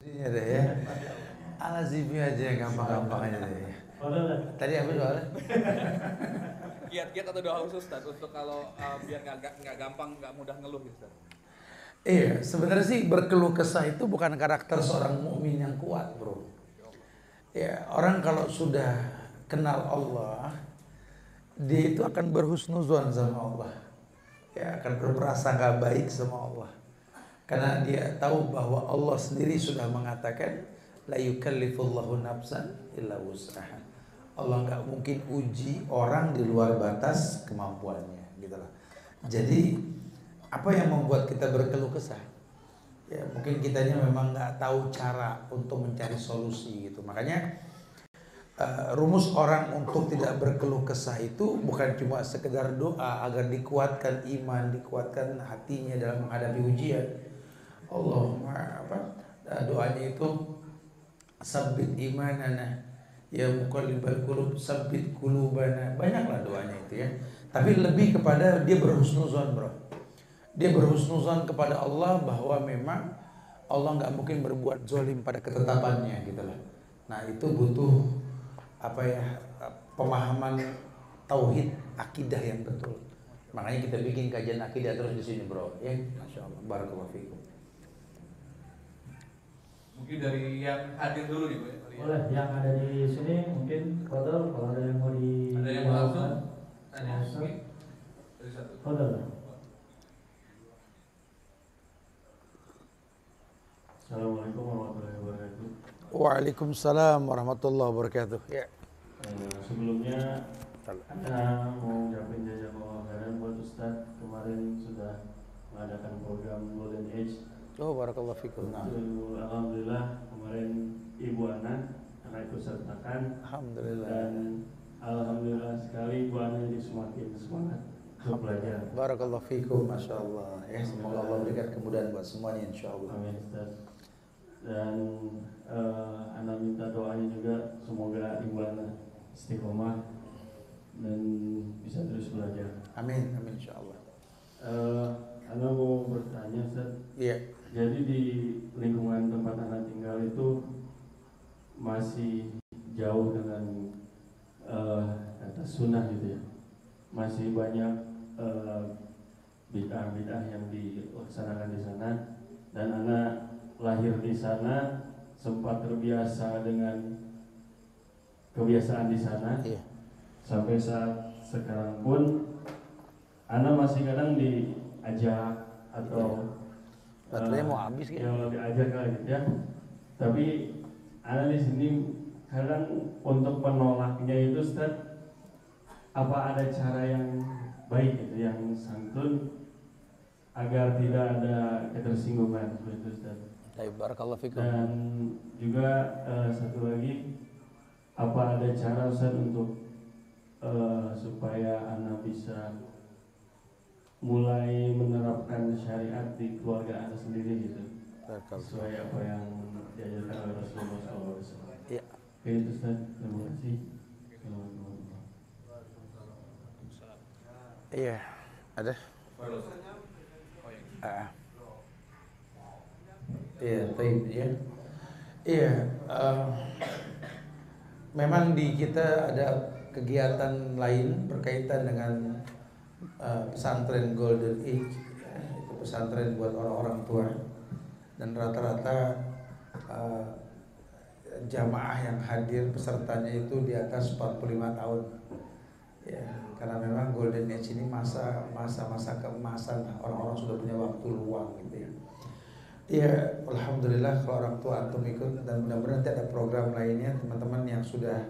Ini ada ya. Ala zibi aja gampang-gampang aja deh. Tadi apa soalnya? Kiat-kiat atau doa khusus Ustaz untuk kalau biar nggak gampang, nggak mudah ngeluh ya Ustaz. Iya, sebenarnya sih berkeluh kesah itu bukan karakter seorang mukmin yang kuat, bro. Ya, orang kalau sudah kenal Allah, dia itu akan berhusnuzon sama Allah. Ya, akan berprasangka baik sama Allah. Karena dia tahu bahwa Allah sendiri sudah mengatakan la yukallifullahu nafsan illa wus'aha. Allah nggak mungkin uji orang di luar batas kemampuannya, gitu lah. Jadi apa yang membuat kita berkeluh kesah? Ya mungkin kitanya memang nggak tahu cara untuk mencari solusi gitu. Makanya rumus orang untuk tidak berkeluh kesah itu bukan cuma sekedar doa agar dikuatkan iman, dikuatkan hatinya dalam menghadapi ujian. Allahumma doanya itu sabbit imanana ya muqallibal qulub sabbit qulubana. Banyaklah doanya itu ya. Tapi lebih kepada dia berhusnuzon, bro. Dia berhusnuzon kepada Allah bahwa memang Allah nggak mungkin berbuat zalim pada ketetapannya gitu lah. Nah itu butuh apa ya, pemahaman tauhid akidah yang betul. Makanya kita bikin kajian akidah terus di sini, bro. Ya, masya Allah. Barakallahu fikum. Mungkin dari yang hadir dulu nih, Bu. Boleh, yang ada di sini mungkin Fadal, kalau ada yang mau di Ada yang mau langsung tanya mungkin dari satu. Fadal. Assalamualaikum warahmatullahi wabarakatuh. Waalaikumsalam warahmatullahi wabarakatuh. Ya. Sebelumnya Ana mau ucapin jazakallahu khairan buat Ustadz, kemarin sudah mengadakan program Golden Age. Oh, barakallahu fikum. Itu alhamdulillah kemarin Ibu Ana ikut sertakan. Alhamdulillah. Dan alhamdulillah sekali Ibu Ana jadi semakin semangat untuk belajar. Barakallahu fikum, masya Allah. Ya, semoga Allah berikan kemudahan buat semuanya, insya Allah. Amin Ustaz. Dan Ana minta doanya juga semoga Ibu Ana istiqomah dan bisa terus belajar. Amin, amin, insya Allah. Ana mau bertanya Ustaz. Iya. Jadi di lingkungan tempat Ana tinggal itu masih jauh dengan kata sunnah gitu ya. Masih banyak bid'ah-bid'ah yang dilaksanakan di sana. Dan Ana lahir di sana, sempat terbiasa dengan kebiasaan di sana. Iya. Sampai saat sekarang pun Ana masih kadang diajak atau Baterainya mau habis kan? yang diajak lah gitu ya. Tapi Ana di sini kadang untuk menolaknya itu Ustaz, apa ada cara yang baik gitu, yang santun agar tidak ada ketersinggungan seperti itu Ustaz. Baik, barakallahu fikum. Dan juga satu lagi, apa ada cara Ustaz untuk supaya anak bisa mulai menerapkan syariat di keluarga anak sendiri gitu, sesuai apa yang diajarkan oleh Rasulullah SAW. Iya. Oke itu Ustaz, terima kasih. Iya, ada. Iya, baik ya. Iya, memang di kita ada kegiatan lain berkaitan dengan pesantren Golden Age, ya, itu pesantren buat orang-orang tua, dan rata-rata jamaah yang hadir pesertanya itu di atas 45 tahun. Ya, karena memang Golden Age ini masa-masa keemasan, orang-orang sudah punya waktu luang gitu ya. Ya, alhamdulillah kalau orang tua antum ikut, dan mudah-mudahan nanti ada program lainnya teman-teman yang sudah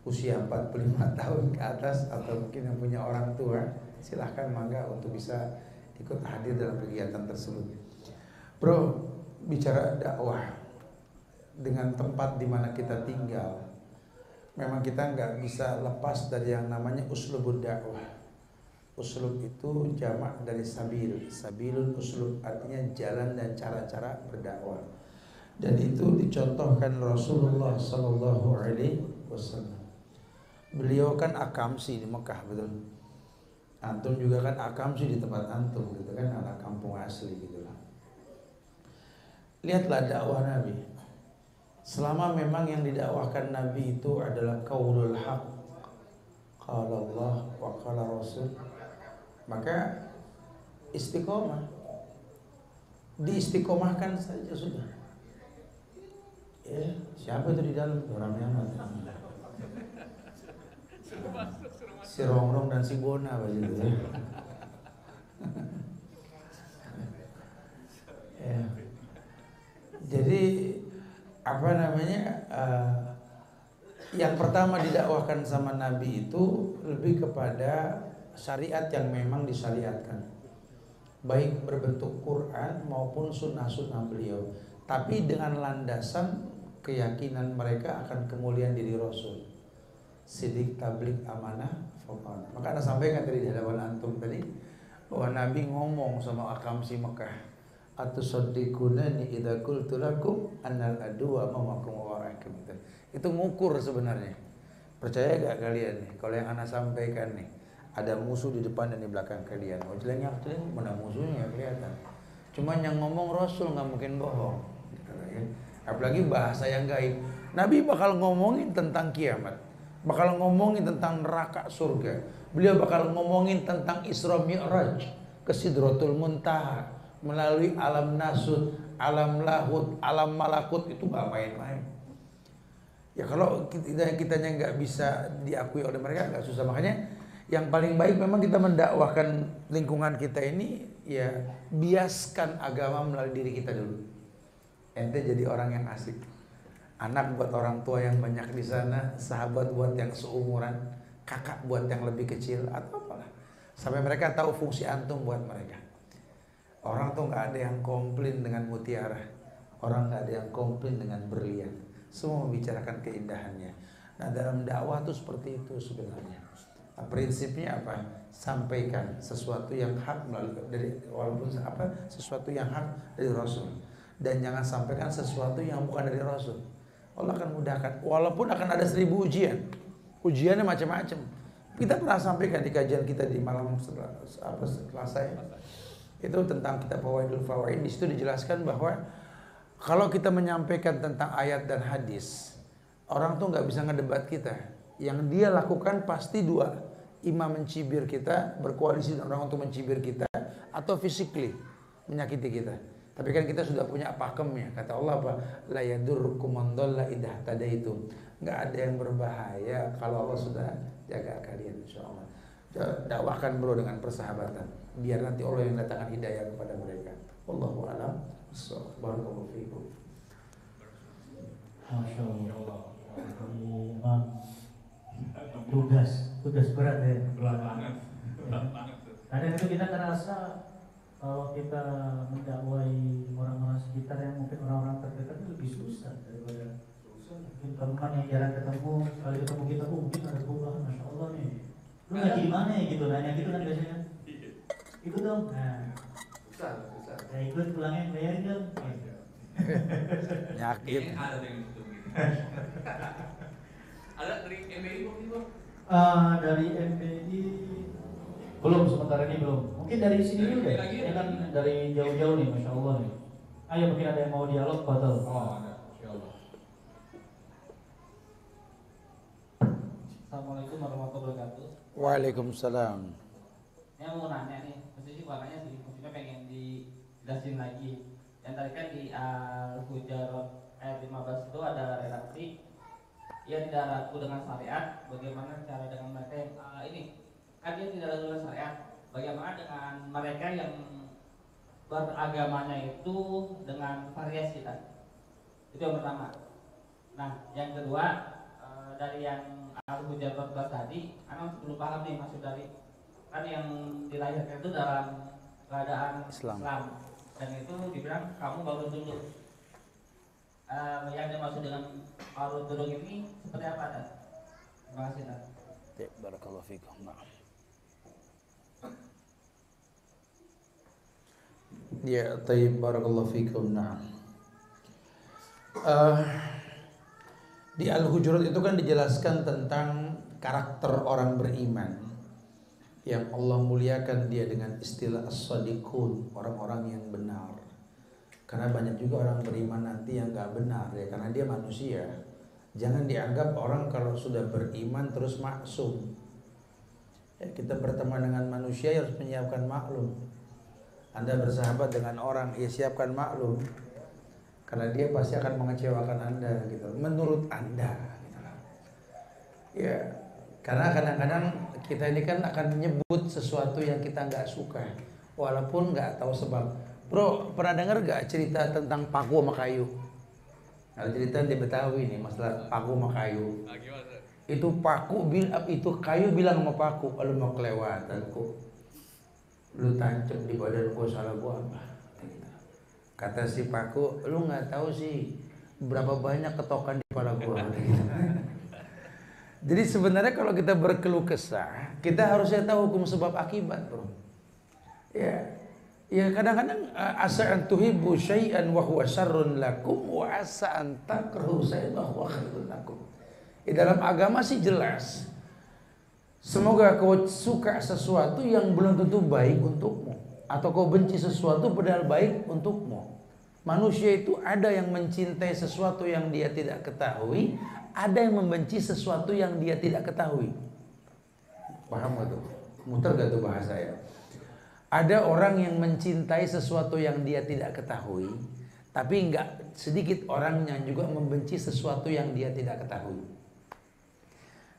usia 45 tahun ke atas atau mungkin yang punya orang tua, silahkan mangga untuk bisa ikut hadir dalam kegiatan tersebut. Bro, bicara dakwah dengan tempat di mana kita tinggal, memang kita nggak bisa lepas dari yang namanya uslubud dakwah. Uslub itu jamak dari sabil. Sabilun uslub artinya jalan dan cara-cara berdakwah. Dan itu dicontohkan Rasulullah Sallallahu Alaihi Wasallam. Beliau kan akamsi di Mekah, betul. Antum juga kan akamsi di tempat antum, gitu kan, anak kampung asli gitu lah. Lihatlah dakwah Nabi. Selama memang yang didakwahkan Nabi itu adalah qaulul haq, qala Allah wa qala Rasul, maka istiqomah, diistiqomahkan saja sudah. Ya, siapa itu di dalam? Orangnya si Rongrong dan si Bona begitu. Ya. Jadi apa namanya? Yang pertama didakwahkan sama Nabi itu lebih kepada syariat yang memang disyariatkan, baik berbentuk Quran maupun sunnah-sunnah beliau, tapi dengan landasan keyakinan mereka akan kemuliaan diri Rasul, sidik, tablik, amanah, faqana. Maka Anda sampaikan tadi di hadapan antum tadi bahwa Nabi ngomong sama Akamsi Mekah, atusaddiqunani idza qultu lakum annal adwa mamakum wa warakum. Itu ngukur sebenarnya. Percaya gak kalian nih kalau yang Anda sampaikan nih ada musuh di depan dan di belakang kalian? Oh, jeleknya mana musuhnya kelihatan. Cuman yang ngomong Rasul nggak mungkin bohong. Apalagi bahasa yang gaib. Nabi bakal ngomongin tentang kiamat, bakal ngomongin tentang neraka surga. Beliau bakal ngomongin tentang Isra Mi'raj ke Sidratul Muntaha melalui alam nasut, alam lahut, alam malakut. Itu gak main-main. Ya kalau kitanya nggak bisa diakui oleh mereka agak susah. Makanya yang paling baik memang kita mendakwahkan lingkungan kita ini, ya biaskan agama melalui diri kita dulu. Ente jadi orang yang asik, anak buat orang tua yang banyak di sana, sahabat buat yang seumuran, kakak buat yang lebih kecil atau apalah, sampai mereka tahu fungsi antum buat mereka. Orang tuh nggak ada yang komplain dengan mutiara, orang nggak ada yang komplain dengan berlian, semua membicarakan keindahannya. Nah dalam dakwah tuh seperti itu sebenarnya. Nah, prinsipnya apa? Sampaikan sesuatu yang hak melalui dari walaupun apa sesuatu yang hak dari Rasul, dan jangan sampaikan sesuatu yang bukan dari Rasul. Allah akan mudahkan, walaupun akan ada 1000 ujian, ujiannya macam-macam. Kita pernah sampaikan di kajian kita di malam Selasa ya, itu tentang kitab Fawaidul Fawaid. Di situ dijelaskan bahwa kalau kita menyampaikan tentang ayat dan hadis, orang tuh nggak bisa ngedebat kita. Yang dia lakukan pasti dua, imam mencibir kita, berkoalisi dengan orang untuk mencibir kita, atau physically menyakiti kita. Tapi kan kita sudah punya pakemnya. Kata Allah apa? La yadurrukum man dhalla idza tadaitum. Enggak ada yang berbahaya kalau Allah sudah jaga kalian, insyaallah. Dakwahkan bro dengan persahabatan, biar nanti Allah yang datangkan hidayah kepada mereka. Wallahu a'lam. Barakallahu fiikum. Masyaallah. Tugas berat ya. Kadang itu kita terasa kalau kita mendakwai orang-orang sekitar yang mungkin orang-orang terdekat itu lebih susah daripada mungkin teman yang jarang ketemu. Kalau ketemu kita, mungkin ada perubahan, masya Allah nih. Lu ngaji di mana ya gitu, nanya gitu kan biasanya. Ikut dong. Nah, Susah. ya ikut pulangnya bayarin dong. Nyakit. Ada yang gitu. Ada dari MBI waktu. Dari MPI belum, sementara ini belum. Mungkin dari sini dulu deh. Ya kan dari jauh-jauh nih, masya Allah nih. Ayo mungkin ada yang mau dialog, Fadal. Oh, ada. Insyaallah. Assalamualaikum warahmatullahi wabarakatuh. Waalaikumsalam. Saya mau nanya nih, maksudnya warnanya sih, maksudnya pengen dijelasin lagi. Yang tadi kan di Al-Hujarat ayat 15 itu ada redaksi yang tidak ragu dengan syariat. Bagaimana cara dengan mereka yang ini kan dia tidak ragu dengan syariat. Bagaimana dengan mereka yang beragamanya itu dengan variasi kan? Itu yang pertama. Nah, yang kedua dari yang Al-Hujarat 14 tadi, anak belum paham nih maksud dari kan yang dilahirkan itu dalam keadaan Islam. Dan itu dibilang kamu baru dulu. Yang dimaksud dengan baru dulu ini seperti apa Dan? Terima kasih Dan. Ya, barakallahu fikum. Ya, tayyib, barakallahu fikum. Nah, di Al-Hujurat itu kan dijelaskan tentang karakter orang beriman yang Allah muliakan dia dengan istilah as-sadiqun, orang-orang yang benar. Karena banyak juga orang beriman nanti yang nggak benar ya, karena dia manusia. Jangan dianggap orang kalau sudah beriman terus maksum. Ya, kita berteman dengan manusia harus menyiapkan maklum. Anda bersahabat dengan orang, ya siapkan maklum. Karena dia pasti akan mengecewakan Anda gitu. Menurut Anda gitu. Ya, karena kadang-kadang kita ini kan akan menyebut sesuatu yang kita nggak suka, walaupun nggak tahu sebab. Bro, pernah dengar gak cerita tentang paku sama kayu? Ada cerita di Betawi nih, masalah paku sama kayu. Itu kayu bilang sama paku, lu mau kelewatanku, lu tancap di badan gua, salah gua apa? Kata si paku, lu nggak tahu sih berapa banyak ketokan di kepala gua. Jadi sebenarnya kalau kita berkeluh kesah, kita harusnya tahu hukum sebab akibat, bro. Ya kadang-kadang asa an tuhibbu syai'an wa huwa syarrun lakum wa asa an takrahu syai'an wa huwa khairun lakum. Dalam agama sih jelas. Semoga kau suka sesuatu yang belum tentu baik untukmu, atau kau benci sesuatu padahal baik untukmu. Manusia itu ada yang mencintai sesuatu yang dia tidak ketahui, ada yang membenci sesuatu yang dia tidak ketahui. Paham gak tuh? Muter gak tuh bahasa ya? Ada orang yang mencintai sesuatu yang dia tidak ketahui, tapi nggak sedikit orang yang juga membenci sesuatu yang dia tidak ketahui.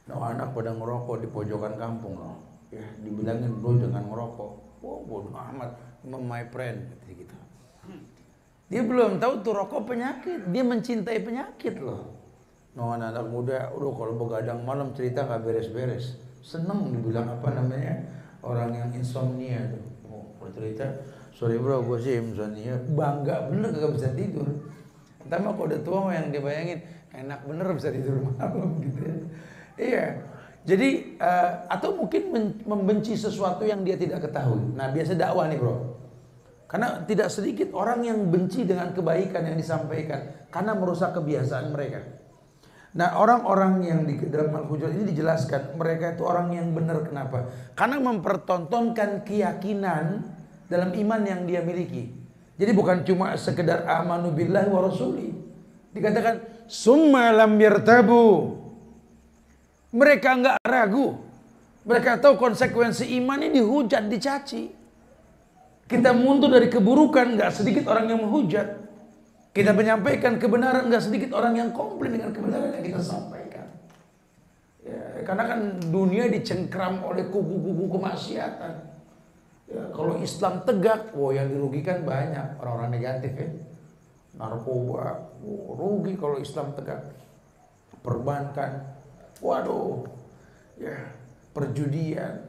No, anak pada ngerokok di pojokan kampung, no. Ya, dibilangin bro jangan ngerokok. Wow, bodoh amat, my friend, gitu. Dia belum tahu tuh rokok penyakit, dia mencintai penyakit loh. No, anak muda, kalau begadang malam cerita nggak beres-beres, seneng dibilang apa namanya orang yang insomnia tuh. Cerita, sorry bro, gue sih insomnia, bangga bener gak bisa tidur. Entah mah kalau udah tua yang dibayangin enak bener bisa tidur malam gitu ya. Iya, jadi atau mungkin membenci sesuatu yang dia tidak ketahui. Nah biasa dakwah nih bro, karena tidak sedikit orang yang benci dengan kebaikan yang disampaikan karena merusak kebiasaan mereka. Nah orang-orang yang di dalam Al-Hujurat ini dijelaskan mereka itu orang yang benar. Kenapa? Karena mempertontonkan keyakinan dalam iman yang dia miliki. Jadi bukan cuma sekedar amanu billahi wa rasuli. Dikatakan summa lam yartabu. Mereka enggak ragu. Mereka tahu konsekuensi iman ini dihujat, dicaci. Kita mundur dari keburukan, enggak sedikit orang yang menghujat. Kita menyampaikan kebenaran, enggak sedikit orang yang komplain dengan kebenaran yang kita sampaikan. Ya, karena kan dunia dicengkram oleh kubu-kubu kemaksiatan. Ya, kalau Islam tegak, yang dirugikan banyak orang-orang negatif ya. Narkoba, rugi kalau Islam tegak. Perbankan, waduh, ya perjudian,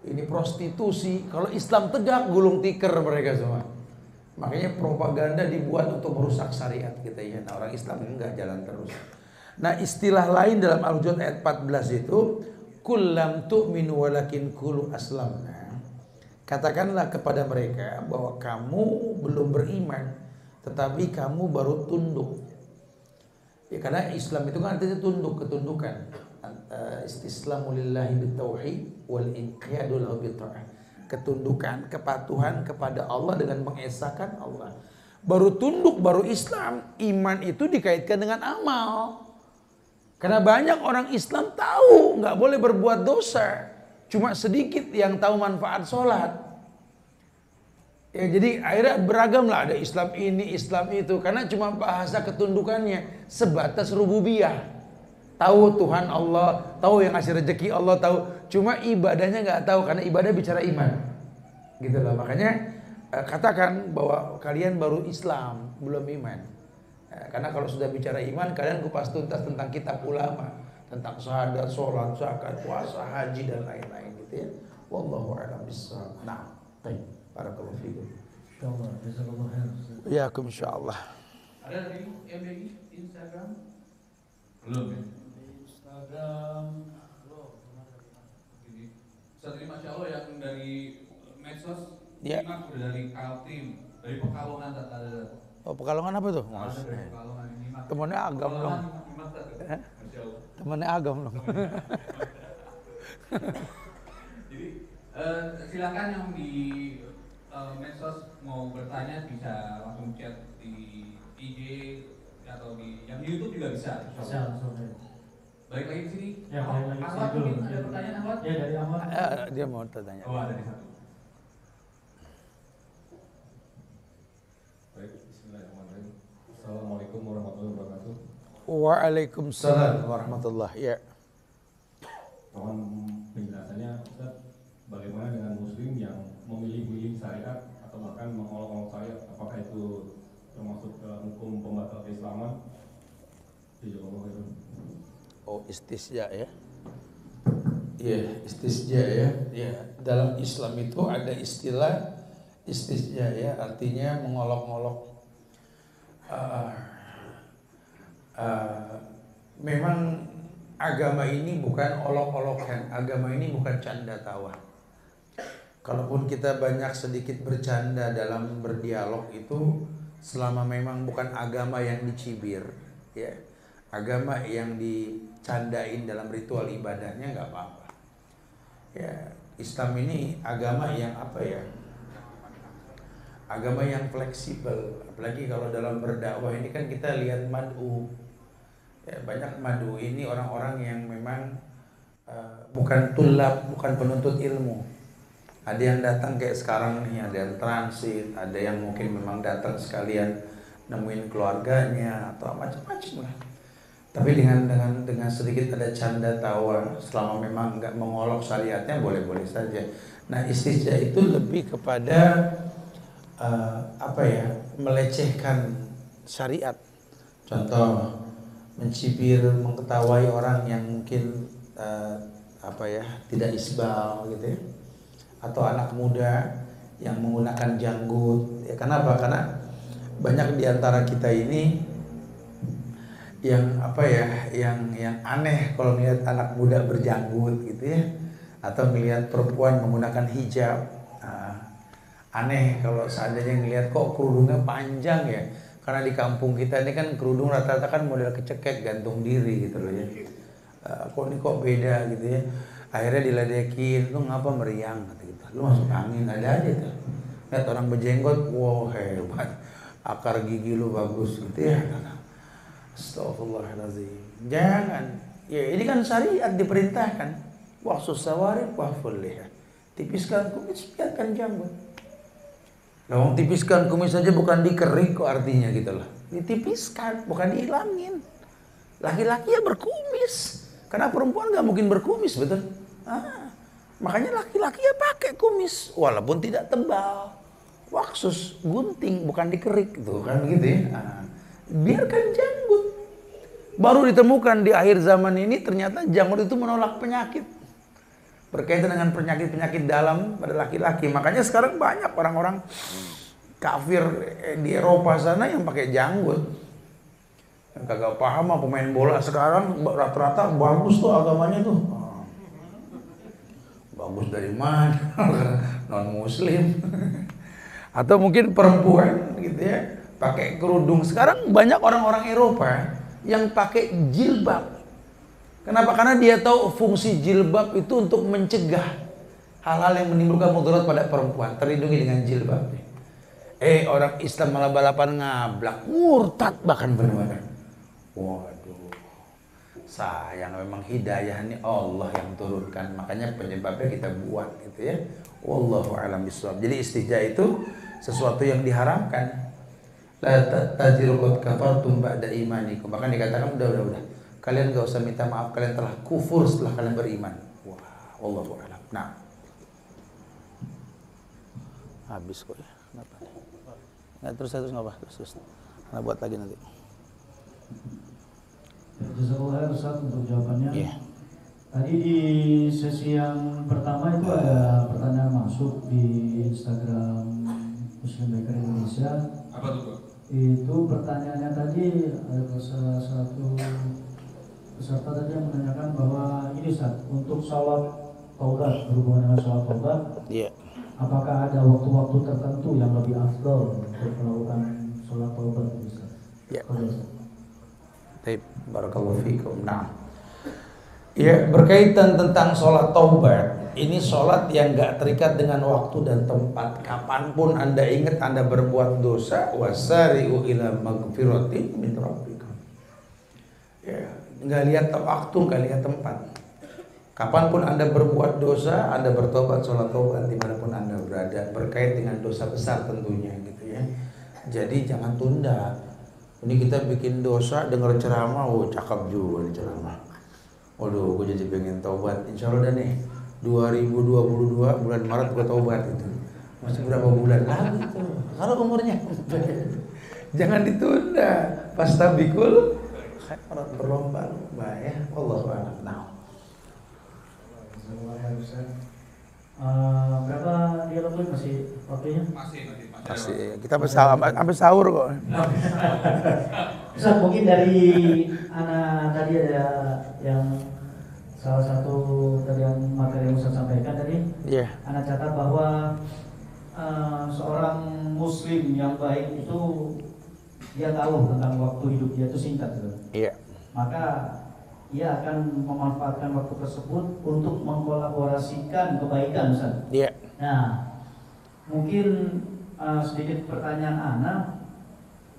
ini prostitusi. Kalau Islam tegak, gulung tikar mereka semua. Makanya propaganda dibuat untuk merusak syariat kita ya. Nah, orang Islam enggak jalan terus. Nah istilah lain dalam Al-Hujurat ayat 14 itu, kullam tu'minu walakin kulu aslamna. Katakanlah kepada mereka bahwa kamu belum beriman, tetapi kamu baru tunduk. Ya karena Islam itu kan artinya tunduk, ketundukan. Istislamu lillahi bitauhid wal inqiyadu lahu bitta'ah. Ketundukan, kepatuhan kepada Allah dengan mengesahkan Allah. Baru tunduk, baru Islam. Iman itu dikaitkan dengan amal. Karena banyak orang Islam tahu nggak boleh berbuat dosa. Cuma sedikit yang tahu manfaat sholat. Ya, jadi akhirnya beragam lah, ada Islam ini, Islam itu. Karena cuma bahasa ketundukannya sebatas rububiyah. Tahu Tuhan Allah, tahu yang ngasih rezeki Allah, tahu. Cuma ibadahnya nggak tahu, karena ibadah bicara iman. Gitu lah, makanya katakan bahwa kalian baru Islam, belum iman. Karena kalau sudah bicara iman, kalian kupas tuntas tentang kitab ulama, tentang syahadat, sholat, zakat, puasa, haji dan lain-lain gitu ya. Wallahu a'lam bishawab. Nah, barakallahu fikum. Insyaallah, jazakallahu khairan. Ya, insyaallah. Ada dari MBI Instagram? Belum ya? Instagram Ustaz ini Masya Allah yang dari medsos, Ya. Nyimak udah dari Kaltim, dari Pekalongan ada. Oh, Pekalongan apa tuh? Ada dari Pekalongan Nyimak. Temennya agam dong. Nyimak tak? Masya Allah. Temennya agam dong. Jadi silakan yang di medsos mau bertanya bisa langsung chat di IG atau di yang di YouTube juga bisa. Bisa, langsung. Balik lagi ke sini. Ya, balik lagi ke sini Ahmad dulu. mungkin ada pertanyaan Ahmad? Ya, dari Ahmad. Dia mau tanya. Oh, ada di satu. Baik, bismillahirrahmanirrahim. Assalamualaikum warahmatullahi wabarakatuh. Waalaikumsalam warahmatullahi. Ya. Mohon penjelasannya, Ustaz, bagaimana dengan muslim yang memilih-milih syariat atau bahkan mengolok-olok syariat, apakah itu termasuk dalam hukum pembatal keislaman? Jazakallahu khairan. Oh, istisja ya. Iya, istisja ya. Ya, dalam Islam itu ada istilah istisja ya, artinya mengolok-olok. Memang agama ini bukan olok-olokan, agama ini bukan canda tawa. Kalaupun kita banyak sedikit bercanda dalam berdialog itu, selama memang bukan agama yang dicibir, ya, agama yang dicandain dalam ritual ibadahnya nggak apa-apa. Ya, Islam ini agama yang apa ya? Agama yang fleksibel. Apalagi kalau dalam berdakwah ini kan kita lihat mad'u. Ya, banyak mad'u ini orang-orang yang memang bukan tulab, bukan penuntut ilmu. Ada yang datang kayak sekarang nih, ada yang transit, ada yang mungkin memang datang sekalian nemuin keluarganya atau macam-macam lah. Tapi dengan sedikit ada canda tawa, selama memang nggak mengolok syariatnya boleh-boleh saja. Nah, istisja itu lebih kepada melecehkan syariat. Contoh, mencibir, mengketawai orang yang mungkin tidak isbal gitu ya. Atau anak muda yang menggunakan janggut. Ya, kenapa? Karena banyak di antara kita ini yang yang aneh kalau melihat anak muda berjanggut gitu ya, atau melihat perempuan menggunakan hijab. Aneh kalau seandainya ngelihat kok kerudungnya panjang ya, karena di kampung kita ini kan kerudung rata-rata kan model kecekek gantung diri gitu loh ya. Kok beda gitu ya. Akhirnya diledekin, lu ngapa meriang gitu. Lu masuk angin, ada aja tuh. Lihat orang berjenggot, wow hebat, akar gigi lu bagus gitu ya. Astagfirullahaladzim. Jangan. Ya ini kan syariat diperintahkan. Wahsus sawarib wahful liha. Tipiskan kumis, biarkan janggut. Nah, tipiskan kumis saja bukan dikerik kok artinya gitu loh. Ditipiskan, bukan dihilangin. Laki-laki ya berkumis. Karena perempuan nggak mungkin berkumis, betul? Makanya laki-laki ya pakai kumis, walaupun tidak tebal. Waksus gunting, bukan dikerik, tuh kan begitu ya. Biarkan janggut. Baru ditemukan di akhir zaman ini ternyata janggut itu menolak penyakit. Berkaitan dengan penyakit-penyakit dalam pada laki-laki. Makanya sekarang banyak orang-orang kafir di Eropa sana yang pakai janggut. Yang kagak paham pemain bola sekarang rata-rata bagus tuh agamanya tuh. Bagus dari mana? Non muslim. Atau mungkin perempuan gitu ya, pakai kerudung. Sekarang banyak orang-orang Eropa yang pakai jilbab. Kenapa? Karena dia tahu fungsi jilbab itu untuk mencegah hal-hal yang menimbulkan mudarat pada perempuan, terlindungi dengan jilbab. Orang Islam malah balapan ngablak, murtad bahkan benar-benar. Waduh, sayang memang hidayah ini Allah yang turunkan, makanya penyebabnya kita buat gitu ya. Wallahu a'lam bishawab. Jadi istijaa itu sesuatu yang diharamkan. La taziru qad kafartum ba'da imanikum. Bahkan dikatakan udah. Kalian gak usah minta maaf, kalian telah kufur setelah kalian beriman. Wah, wallahu a'lam. Nah. Habis kok ya. Kenapa nih? Nggak, terus nggak apa? Terus. Nah, buat lagi nanti. Jazakallah Ustaz untuk jawabannya. Iya. Tadi di sesi yang pertama itu ada pertanyaan masuk di Instagram Muslim Baker Indonesia. Apa tuh, Bang? Itu pertanyaannya tadi ada salah satu peserta tadi yang menanyakan bahwa ini Ustaz, untuk sholat taubat, berhubungan dengan sholat taubat, Iya. apakah ada waktu-waktu tertentu yang lebih afdal untuk melakukan sholat taubat Ustaz? Ya. Ustaz. Baik, barakallahu fikum. Nah. Ya, berkaitan tentang sholat taubat, ini sholat yang gak terikat dengan waktu dan tempat. Kapanpun Anda ingat Anda berbuat dosa, wasari'u ila magfiratin min rabbikum. Ya, nggak lihat waktu, nggak lihat tempat. Kapanpun Anda berbuat dosa, Anda bertobat, sholat tobat dimanapun Anda berada, berkait dengan dosa besar tentunya gitu ya. Jadi jangan tunda. Ini kita bikin dosa, dengar ceramah, oh cakep juga nih ceramah. Waduh, gue jadi pengen tobat. Insya Allah dah nih 2022 bulan Maret gue tobat itu. Masih berapa bulan lagi tuh? Kalau umurnya jangan ditunda. Fastabikul khairat, berlomba-lomba ya. Allahu a'lam. Nah. Berapa dialog lagi masih waktunya? Masih. Kita sampai sahur kok. Ustaz, mungkin dari anak tadi ada yang salah satu dari yang materi yang Ustaz sampaikan tadi. Iya. Anak catat bahwa seorang muslim yang baik itu dia tahu tentang waktu hidup dia itu singkat gitu. Iya. Maka ia akan memanfaatkan waktu tersebut untuk mengkolaborasikan kebaikan, Ustaz. Iya. Nah, mungkin sedikit pertanyaan Ana,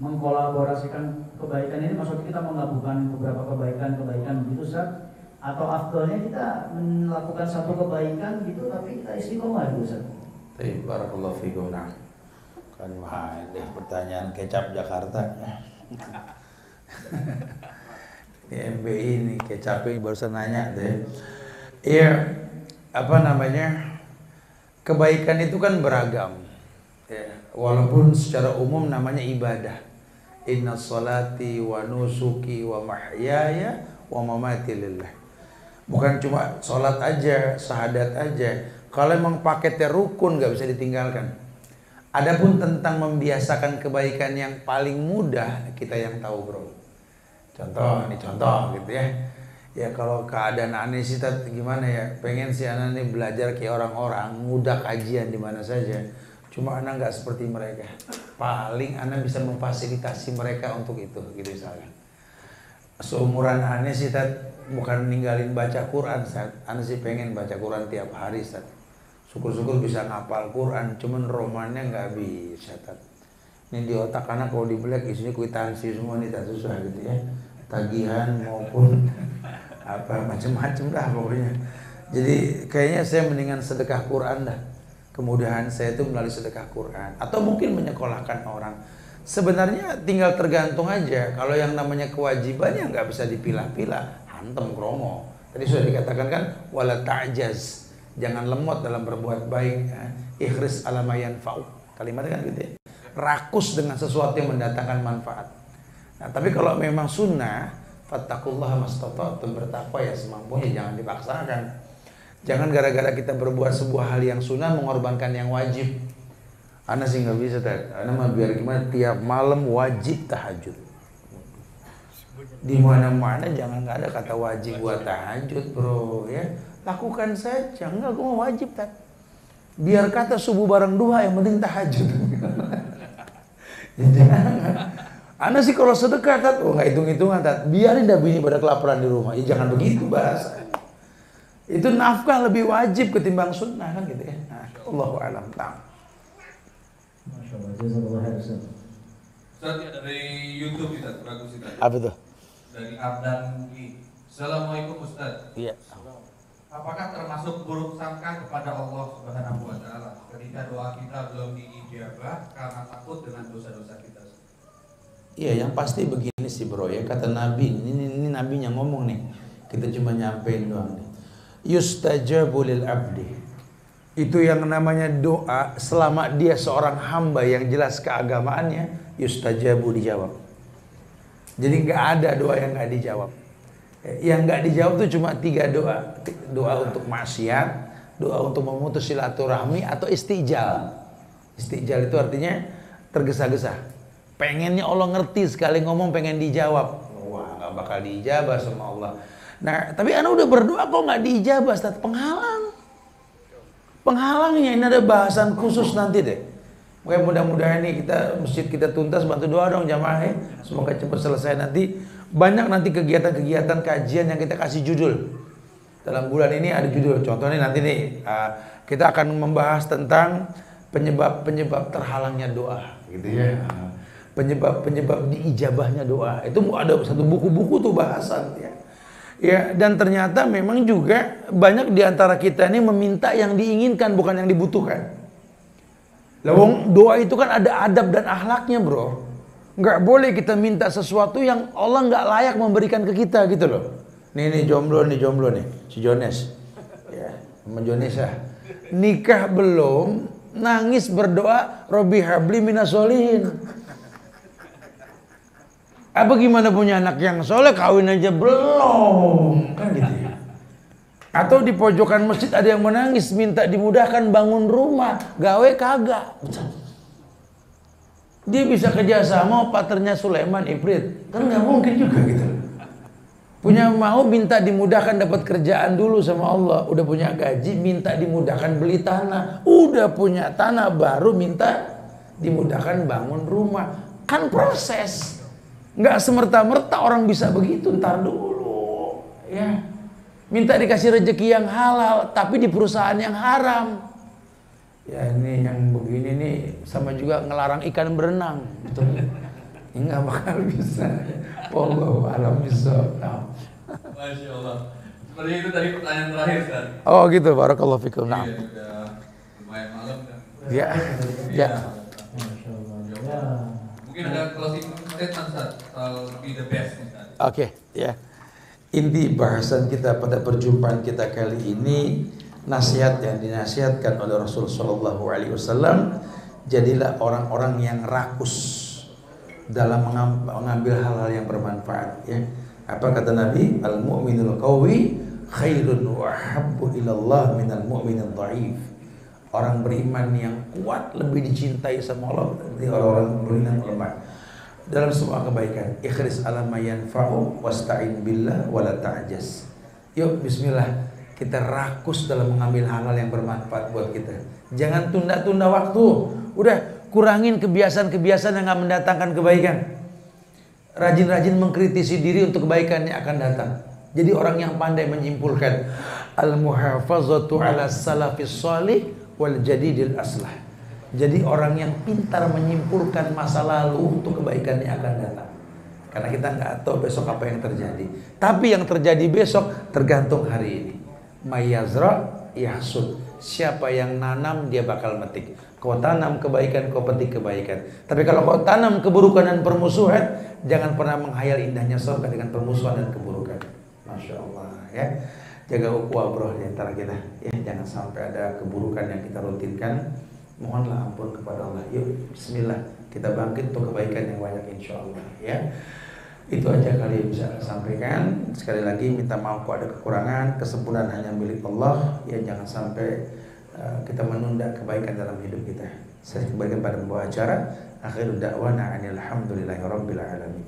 mengkolaborasikan kebaikan ini maksudnya kita menggabungkan beberapa kebaikan begitu, Ustaz? Atau afdolnya kita melakukan satu kebaikan gitu tapi kita istiqomah gitu, Ustaz? Barakallahu fikum. Nah, kan main deh pertanyaan kecap Jakarta. Di MBI ini kecapnya barusan nanya deh. Iya, apa namanya? Kebaikan itu kan beragam. Ya, walaupun secara umum namanya ibadah. Inna salati wa nusuki wa mahyaya wa mamati lillah. Bukan cuma salat aja, syahadat aja. Kalau emang paketnya rukun gak bisa ditinggalkan. Adapun tentang membiasakan kebaikan yang paling mudah kita yang tahu, bro. Contoh gitu ya. Ya kalau keadaan aneh sih gimana ya? Pengen sih anak ini belajar kayak orang-orang, mudah kajian di mana saja. Cuma anak nggak seperti mereka. Paling anak bisa memfasilitasi mereka untuk itu, gitu misalnya. Seumuran aneh sih bukan ninggalin baca Quran, anak sih pengen baca Quran tiap hari, syukur-syukur bisa ngapal Quran, cuman romannya nggak bisa. Ini di otak anak kalau di black isinya kwitansi semua nih, tak susah gitu ya. Tagihan maupun apa macam-macam dah pokoknya. Jadi kayaknya saya mendingan sedekah Quran dah. Kemudahan saya itu melalui sedekah Quran atau mungkin menyekolahkan orang. Sebenarnya tinggal tergantung aja. Kalau yang namanya kewajiban yang nggak bisa dipilah-pilah, hantem kromo. Tadi sudah dikatakan kan wala ta'jaz. Jangan lemot dalam berbuat baik. Ikhris ala ma yanfa'u. Kalimatnya kan gitu ya. Rakus dengan sesuatu yang mendatangkan manfaat. Nah, tapi kalau memang sunnah, fattaqullaha mastata'tum, bertakwa ya semampunya, jangan dipaksakan. Jangan gara-gara kita berbuat sebuah hal yang sunnah mengorbankan yang wajib. Ana sih nggak bisa, Ana mah biar gimana tiap malam wajib tahajud. Di mana-mana jangan nggak ada kata wajib buat tahajud, bro ya. Lakukan saja, enggak gue mau wajib biar kata subuh bareng duha, yang penting tahajud. Anda sih kalau sedekah nggak hitung-hitungan biarin dah bini pada kelaparan di rumah. Ya jangan begitu bahasa. Itu nafkah lebih wajib ketimbang sunnah kan gitu ya. Nah, Allahu a'lam. Masya Allah, jazakallah khair, Ustaz. Ustaz, dari YouTube Ustaz, bagus Ustaz. Apa tuh? Dari Ardan Wi. Assalamualaikum Ustaz. Iya. Apakah termasuk buruk sangka kepada Allah Subhanahu wa taala ketika doa kita belum diijabah karena takut dengan dosa-dosa kita? Iya, yang pasti begini sih, bro ya, kata Nabi, ini nabinya ngomong nih. Kita cuma nyampein doang nih. Yustajabu lil abdi. Itu yang namanya doa selama dia seorang hamba yang jelas keagamaannya, yustajabu, dijawab. Jadi nggak ada doa yang nggak dijawab. Yang nggak dijawab tuh cuma 3 doa. Doa untuk maksiat, doa untuk memutus silaturahmi, atau istijal. Istijal itu artinya tergesa-gesa. Pengennya Allah ngerti, sekali ngomong pengen dijawab. Wah, nggak bakal diijabah sama Allah. Nah, tapi ana udah berdoa kok nggak diijabah, Ustaz. Penghalangnya ini ada bahasan khusus nanti deh. Oke, mudah-mudahan ini masjid kita tuntas, bantu doa dong jamaah ya. Semoga cepat selesai nanti. Banyak nanti kegiatan-kegiatan kajian yang kita kasih judul. Dalam bulan ini ada judul, contohnya nanti nih kita akan membahas tentang penyebab-penyebab terhalangnya doa, gitu ya. Penyebab-penyebab diijabahnya doa. Itu ada satu buku-buku tuh bahasan ya. Ya, dan ternyata memang juga banyak di antara kita ini meminta yang diinginkan bukan yang dibutuhkan. Lawang doa itu kan ada adab dan akhlaknya, bro. Nggak boleh kita minta sesuatu yang Allah nggak layak memberikan ke kita gitu loh. Nih jomblo nih, si Jones, ya, sama Jonesa, nikah belum, nangis berdoa, Robbi habli minas solihin. Apa gimana punya anak yang soleh, kawin aja belum, kan gitu ya. Atau di pojokan masjid ada yang menangis, minta dimudahkan bangun rumah, gawe kagak. Dia bisa kerjasama paternya Sulaiman Ifrit, kan nggak mungkin juga gitu. Punya mau minta dimudahkan dapat kerjaan dulu sama Allah, udah punya gaji minta dimudahkan beli tanah, udah punya tanah baru minta dimudahkan bangun rumah. Kan proses, nggak semerta-merta orang bisa begitu. Ntar dulu ya, minta dikasih rezeki yang halal tapi di perusahaan yang haram. Ya ini yang begini nih sama juga ngelarang ikan berenang, betul? Ini nggak bakal bisa. Wallahu a'lam bishawab. Masya Allah. Seperti itu tadi pertanyaan terakhir kan? Oh gitu, barakallahu fikum. Nah. Iya, udah lumayan malam kan? Ya. Iya. Masya Allah. Ya. Mungkin ada closing statement Ustaz, soal be the best nih Ustaz. Oke, ya. Inti bahasan kita pada perjumpaan kita kali ini, nasihat yang dinasihatkan oleh Rasul sallallahu alaihi wasallam, jadilah orang-orang yang rakus dalam mengambil hal-hal yang bermanfaat ya. Apa kata Nabi? Al-mu'minul qawi khairun wa habbu ilallah minal mu'minil dhaif. Orang beriman yang kuat lebih dicintai sama Allah dari orang-orang beriman lemah. Dalam semua kebaikan, ikhris ala ma yanfa'u wasta'in billah wala ta'jaz. Yuk bismillah, kita rakus dalam mengambil hal-hal yang bermanfaat buat kita. Jangan tunda-tunda waktu. Udah kurangin kebiasaan-kebiasaan yang gak mendatangkan kebaikan. Rajin-rajin mengkritisi diri untuk kebaikan yang akan datang. Jadi orang yang pandai menyimpulkan al-muhafazatu ala salafis salih wal jadidil aslah. Jadi orang yang pintar menyimpulkan masa lalu untuk kebaikan yang akan datang. Karena kita nggak tahu besok apa yang terjadi. Tapi yang terjadi besok tergantung hari ini. Mayazra yahsud. Siapa yang nanam dia bakal metik. Kau tanam kebaikan, kau petik kebaikan. Tapi kalau kau tanam keburukan dan permusuhan, jangan pernah menghayal indahnya surga dengan permusuhan dan keburukan. Masya Allah ya. Jaga ukhuwah bro di antara kita ya. Jangan sampai ada keburukan yang kita rutinkan. Mohonlah ampun kepada Allah. Yuk bismillah, kita bangkit untuk kebaikan yang banyak insya Allah ya. Itu aja kali yang bisa saya sampaikan. Sekali lagi minta maaf kalau ada kekurangan. Kesempurnaan hanya milik Allah ya. Jangan sampai kita menunda kebaikan dalam hidup kita. Saya kembalikan pada pembawa acara. Akhirul da'wana alhamdulillahi rabbil alamin.